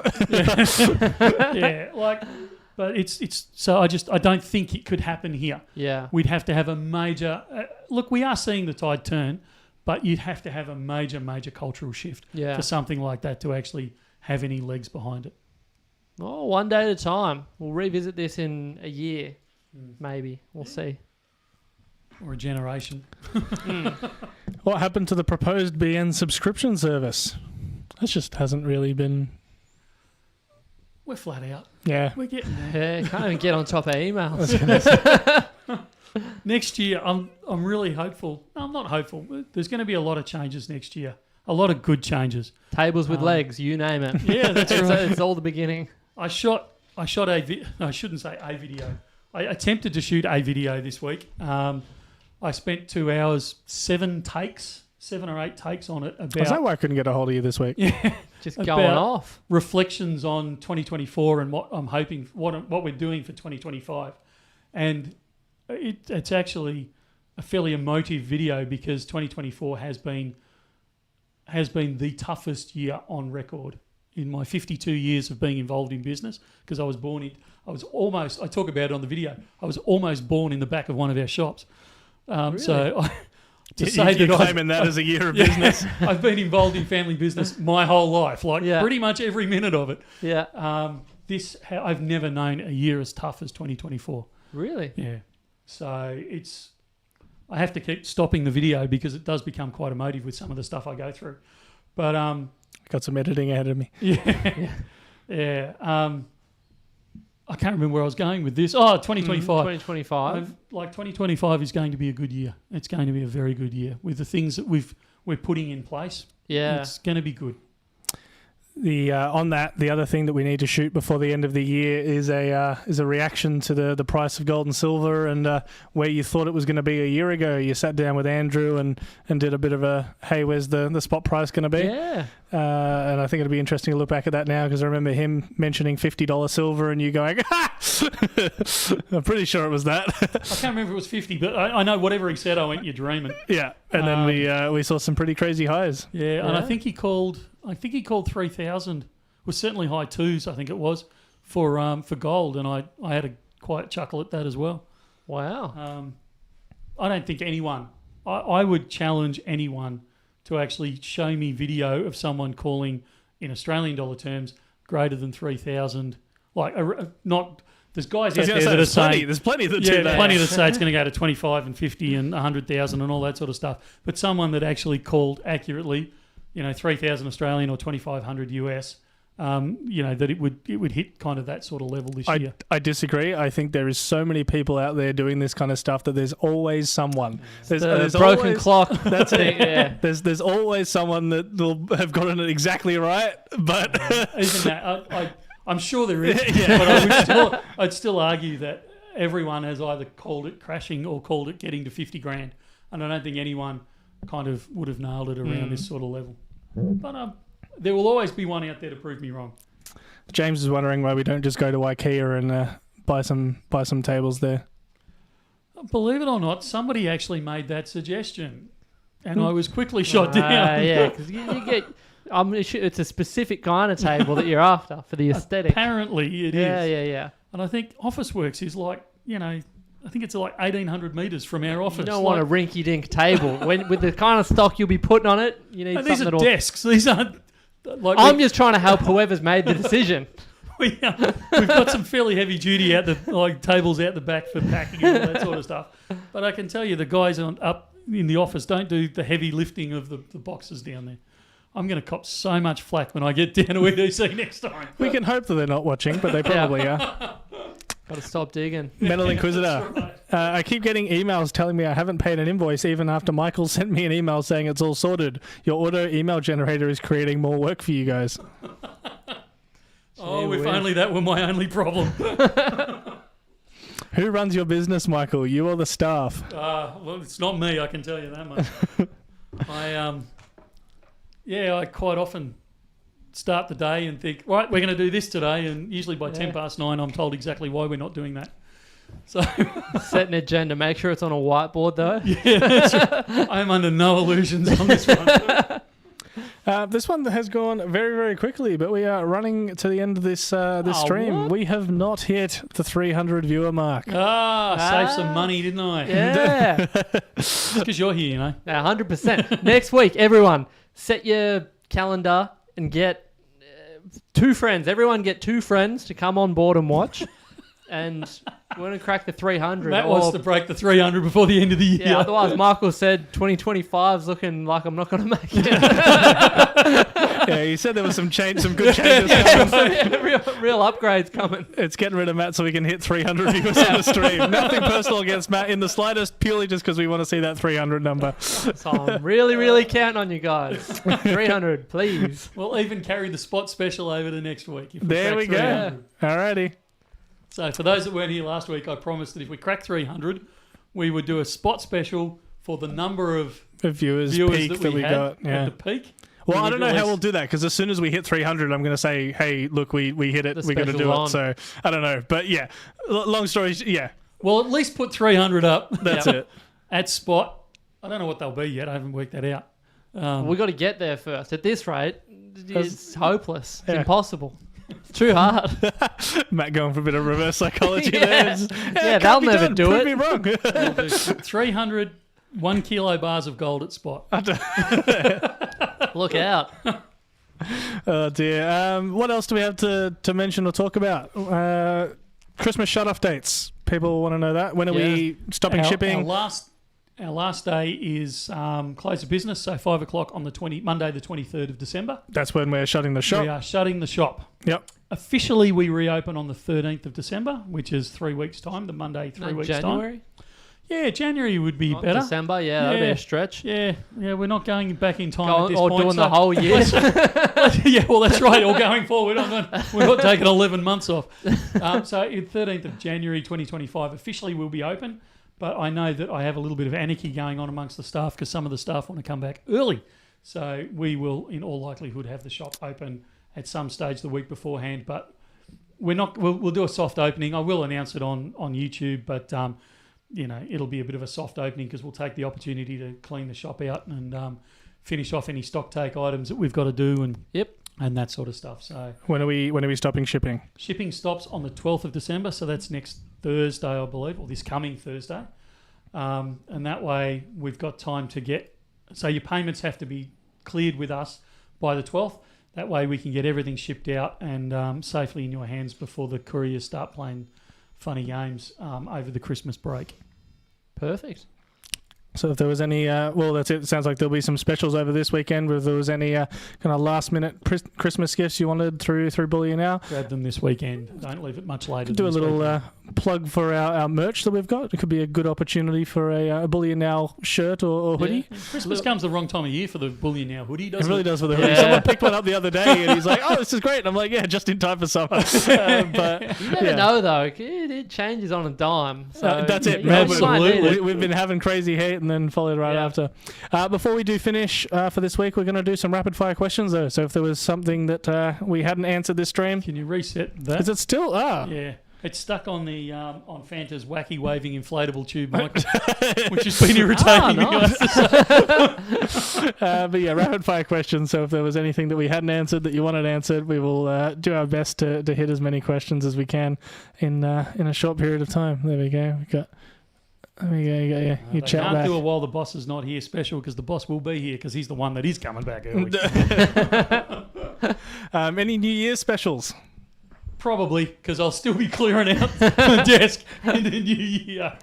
But it's so I don't think it could happen here. Yeah. We'd have to have a major look, we are seeing the tide turn, but you'd have to have a major cultural shift for something like that to actually have any legs behind it. Oh, one day at a time. We'll revisit this in a year, maybe. We'll see. Or a generation. What happened to the proposed BN subscription service? That just hasn't really been... We're flat out. Yeah. We're getting there. Yeah, can't even get on top of emails. Next year, I'm really hopeful. No, I'm not hopeful. There's going to be a lot of changes next year. A lot of good changes. Tables with legs, you name it. Yeah, that's right. It's all the beginning. I shot I shouldn't say a video. I attempted to shoot a video this week. I spent 2 hours, 7 takes, 7 or 8 takes on it Is that why I couldn't get a hold of you this week? Just going off. Reflections on 2024 and what I'm hoping, what we're doing for 2025. And it's actually a fairly emotive video because 2024 has been the toughest year on record in my 52 years of being involved in business, because I talk about it on the video, I was almost born in the back of one of our shops. Really? So you're claiming that as a year of business. I've been involved in family business my whole life, pretty much every minute of it. Yeah. I've never known a year as tough as 2024. Really? Yeah. So I have to keep stopping the video because it does become quite emotive with some of the stuff I go through. But got some editing ahead of me. Yeah. I can't remember where I was going with this. 2025. 2025. 2025 is going to be a good year. It's going to be a very good year with the things that we're putting in place. Yeah. It's going to be good. The other thing that we need to shoot before the end of the year is a reaction to the price of gold and silver, and where you thought it was going to be a year ago. You sat down with Andrew and did a bit of a, hey, where's the spot price going to be? Yeah. And I think it'll be interesting to look back at that now, because I remember him mentioning $50 silver and you going, I'm pretty sure it was that. I can't remember if it was 50, but I know whatever he said, I went, you're dreaming. Yeah. And then we saw some pretty crazy highs. Yeah, and I think he called 3,000. Was certainly high twos, I think it was, for gold, and I had a quiet chuckle at that as well. Wow. I don't think anyone. I would challenge anyone to actually show me video of someone calling, in Australian dollar terms, greater than 3,000. There's guys out there that are saying there's plenty that do that. Plenty that say it's going to go to 25 and 50 and 100,000 and all that sort of stuff. But someone that actually called accurately, 3,000 Australian or 2,500 US, that it would hit kind of that sort of level this year. I disagree. I think there is so many people out there doing this kind of stuff that there's always someone. There's broken clock. That's it. Yeah. There's always someone that will have gotten it exactly right. But even that, I'm sure there is. But I'd still argue that everyone has either called it crashing or called it getting to 50 grand, and I don't think anyone kind of would have nailed it around this sort of level. But there will always be one out there to prove me wrong. James is wondering why we don't just go to IKEA and buy some tables there. Believe it or not, somebody actually made that suggestion, and I was quickly shot down. Yeah, because you get. It's a specific kind of table that you're after for the aesthetic. Apparently, it is. Yeah. And I think Officeworks is I think it's 1,800 metres from our office. You don't want a rinky-dink table. With the kind of stock you'll be putting on it, you need something these are desks. These aren't... I'm just trying to help whoever's made the decision. We've got some fairly heavy-duty tables out the back for packing and all that sort of stuff. But I can tell you the guys up in the office don't do the heavy lifting of the boxes down there. I'm going to cop so much flack when I get down to EDC next time. We can hope that they're not watching, but they probably are. Got to stop digging. Metal Inquisitor. Right. I keep getting emails telling me I haven't paid an invoice even after Michael sent me an email saying it's all sorted. Your auto email generator is creating more work for you guys. If only that were my only problem. Who runs your business, Michael? You or the staff? Well, it's not me, I can tell you that much. I quite often start the day and think, right, we're going to do this today, and usually by 10 past 9 I'm told exactly why we're not doing that. So set an agenda, make sure it's on a whiteboard though. Yeah, that's right. I'm under no illusions on this one. This one has gone very, very quickly, but we are running to the end of this stream. What? We have not hit the 300 viewer mark. Saved some money, didn't I? Yeah. It's because you're here, 100%. Next week, everyone, set your calendar and get 2 friends. Everyone get 2 friends to come on board and watch. And we're going to crack the 300. Matt wants to break the 300 before the end of the year. Yeah, otherwise Michael said 2025's looking like I'm not going to make it. Yeah, you said there was some good changes coming. Real upgrades coming. It's getting rid of Matt so we can hit 300 viewers on the stream. Nothing personal against Matt in the slightest, purely just because we want to see that 300 number. So I'm really, really counting on you guys. 300, please. We'll even carry the spot special over to next week. There we go. Yeah. Alrighty. So for those that weren't here last week, I promised that if we crack 300, we would do a spot special for the number of viewers peak that we had got. Yeah. at the peak. Well, I don't know how we'll do that because as soon as we hit 300, I'm going to say, hey, look, we hit it. We're going to do it. So I don't know. But yeah, long story, yeah. Well, at least put 300 up. That's it. At spot. I don't know what they'll be yet. I haven't worked that out. We've got to get there first. At this rate, it's hopeless. It's impossible. It's too hard. Matt going for a bit of reverse psychology there. Yeah, they'll never do it. Prove me wrong. 300 1 kilo bars of gold at spot. Look out. Oh, dear. What else do we have to mention or talk about? Christmas shut-off dates. People want to know that. When are we stopping shipping? Our last day is close of business, so 5 o'clock on Monday the 23rd of December. That's when we're shutting the shop. We are shutting the shop. Yep. Officially, we reopen on the 13th of December, which is 3 weeks' time, the Monday, 3 weeks' January? time. Yeah, January would be better. December, that'd be a stretch. Yeah, we're not going back in time at this or point. doing the whole year. Yeah, well, that's right. Or going forward. We're not taking 11 months off. So 13th of January 2025 officially will be open. But I know that I have a little bit of anarchy going on amongst the staff because some of the staff want to come back early. So we will, in all likelihood, have the shop open at some stage the week beforehand. But we're not. We'll do a soft opening. I will announce it on YouTube, but it'll be a bit of a soft opening because we'll take the opportunity to clean the shop out and finish off any stock take items that we've got to do and that sort of stuff. So when are we stopping shipping? Shipping stops on the 12th of December, so that's next Thursday, I believe, or this coming Thursday. And that way we've got time to get... So your payments have to be cleared with us by the 12th. That way we can get everything shipped out and safely in your hands before the couriers start playing funny games over the Christmas break. Perfect. So if there was any, that's it. It sounds like there'll be some specials over this weekend. If there was any kind of last-minute Christmas gifts you wanted through Bullion Now, grab them this weekend. Don't leave it much later. Do a little plug for our merch that we've got. It could be a good opportunity for a Bullion Now shirt or hoodie. Yeah. Christmas comes the wrong time of year for the Bullion Now hoodie, doesn't it? It really does for the hoodie. Yeah. Someone picked one up the other day and he's like, "Oh, this is great." And I'm like, "Yeah, just in time for summer." But you never know though. It changes on a dime. So that's it. Absolutely. We've been having crazy heat and then followed right after. Before we do finish for this week, we're going to do some rapid fire questions though. So if there was something that we hadn't answered this stream, can you reset that? Is it still? Yeah. It's stuck on the on Fanta's wacky waving inflatable tube microphone, which has been irritating me. But yeah, rapid fire questions. So if there was anything that we hadn't answered that you wanted answered, we will do our best to hit as many questions as we can in a short period of time. There we go. You chat can't back. do it while the boss is not here special because the boss will be here because he's the one that is coming back early. Any New Year's specials? Probably, because I'll still be clearing out the desk in the new year.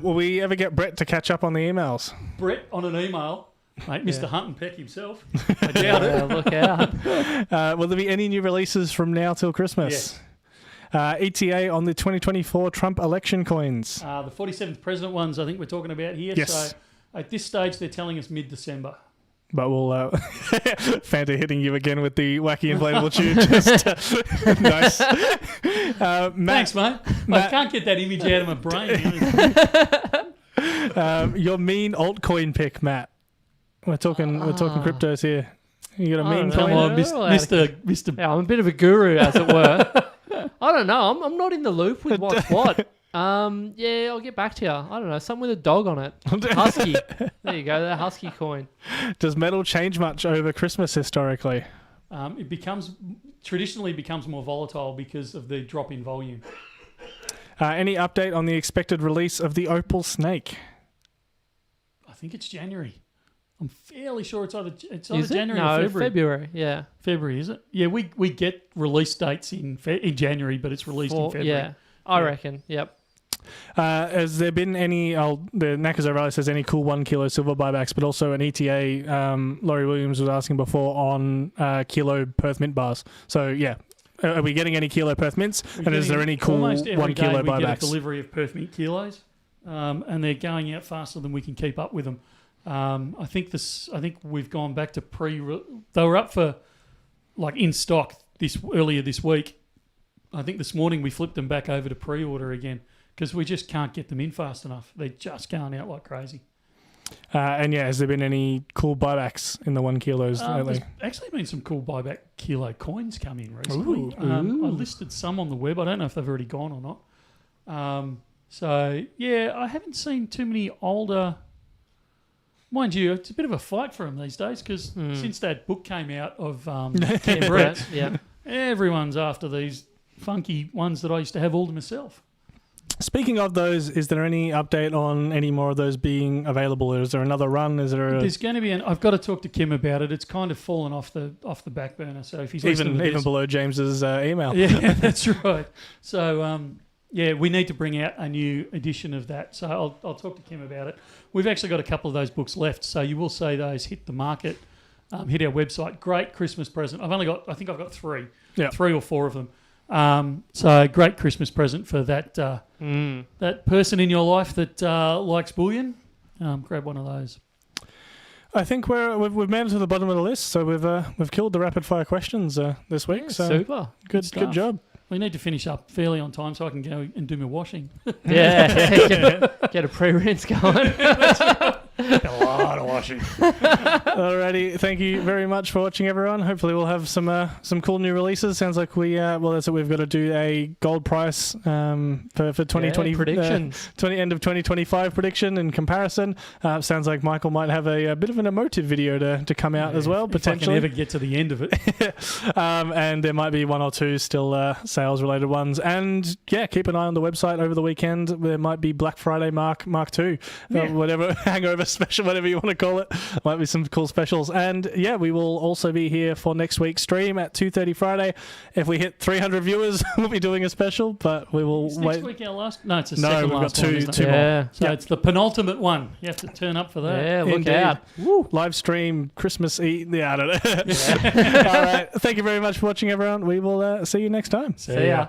Will we ever get Brett to catch up on the emails? Brett on an email? Mate, Mr. Hunt and Peck himself. I doubt it. Look out. Will there be any new releases from now till Christmas? Yes. ETA on the 2024 Trump election coins. The 47th president ones I think we're talking about here. Yes. So at this stage, they're telling us mid-December. But we'll Fanta hitting you again with the wacky inflatable tube. Just nice. Matt, Thanks, mate. I can't get that image out of my brain. Your mean altcoin pick, Matt. We're talking cryptos here. You got a mean coin? Come on, Mr. Yeah, I'm a bit of a guru, as it were. I don't know. I'm not in the loop with what's what. I'll get back to you. I don't know, something with a dog on it. Husky. There you go, that husky coin. Does metal change much over Christmas historically? It traditionally becomes more volatile because of the drop in volume. Any update on the expected release of the Opal Snake? I think it's January. I'm fairly sure it's either Is it? January No, or February. February, yeah. February, is it? Yeah, we get release dates in January, but it's released in February. Yeah, I reckon. Yep. Has there been any, the Knackers O'Reilly says any cool 1 kilo silver buybacks, but also an ETA, Laurie Williams was asking before on kilo Perth mint bars. So yeah, are we getting any kilo Perth mints? And is there any cool 1 kilo buybacks? We get a delivery of Perth mint kilos, and they're going out faster than we can keep up with them. I think we've gone back to they were up for like in stock earlier this week. I think this morning we flipped them back over to pre-order again because we just can't get them in fast enough. They're just going out like crazy. And yeah, has there been any cool buybacks in the 1 kilos lately? There's actually been some cool buyback kilo coins come in recently. Ooh. I listed some on the web. I don't know if they've already gone or not. So yeah, I haven't seen too many older. Mind you, it's a bit of a fight for them these days because since that book came out of Ken Brett, everyone's after these funky ones that I used to have all to myself. Speaking of those, is there any update on any more of those being available? Is there another run? There's going to be I've got to talk to Kim about it. It's kind of fallen off the back burner. So if he's even below James's email. Yeah, that's right. So we need to bring out a new edition of that. So I'll talk to Kim about it. We've actually got a couple of those books left, so you will see those hit the market, hit our website. Great Christmas present. I think I've got 3, 3 or 4 of them. So great Christmas present for that that person in your life that likes bullion. Grab one of those. I think we've made it to the bottom of the list, so we've killed the rapid fire questions this week. So super, good job. We need to finish up fairly on time so I can go and do my washing. Get a pre-rinse going. A lot of washing. Alrighty, thank you very much for watching, everyone. Hopefully we'll have some cool new releases. Sounds like that's what we've got to do, a gold price for 2020 predictions. End of 2025 prediction and comparison. Sounds like Michael might have a bit of an emotive video to come out as well, potentially. If I can ever get to the end of it. And there might be 1 or 2 still sales related ones. And keep an eye on the website over the weekend. There might be Black Friday Mark 2, whatever, hangover special, whatever you want to call it. Might be some cool specials. And we will also be here for next week's stream at 2:30 Friday. If we hit 300 viewers, we'll be doing a special, but we will wait. Next week our last? No, it's the second last one. We've got two more. So it's the penultimate one. You have to turn up for that. Yeah, look Indeed. out. Woo. Live stream, Christmas Eve. I don't know. All right. Thank you very much for watching, everyone. We will see you next time. See ya.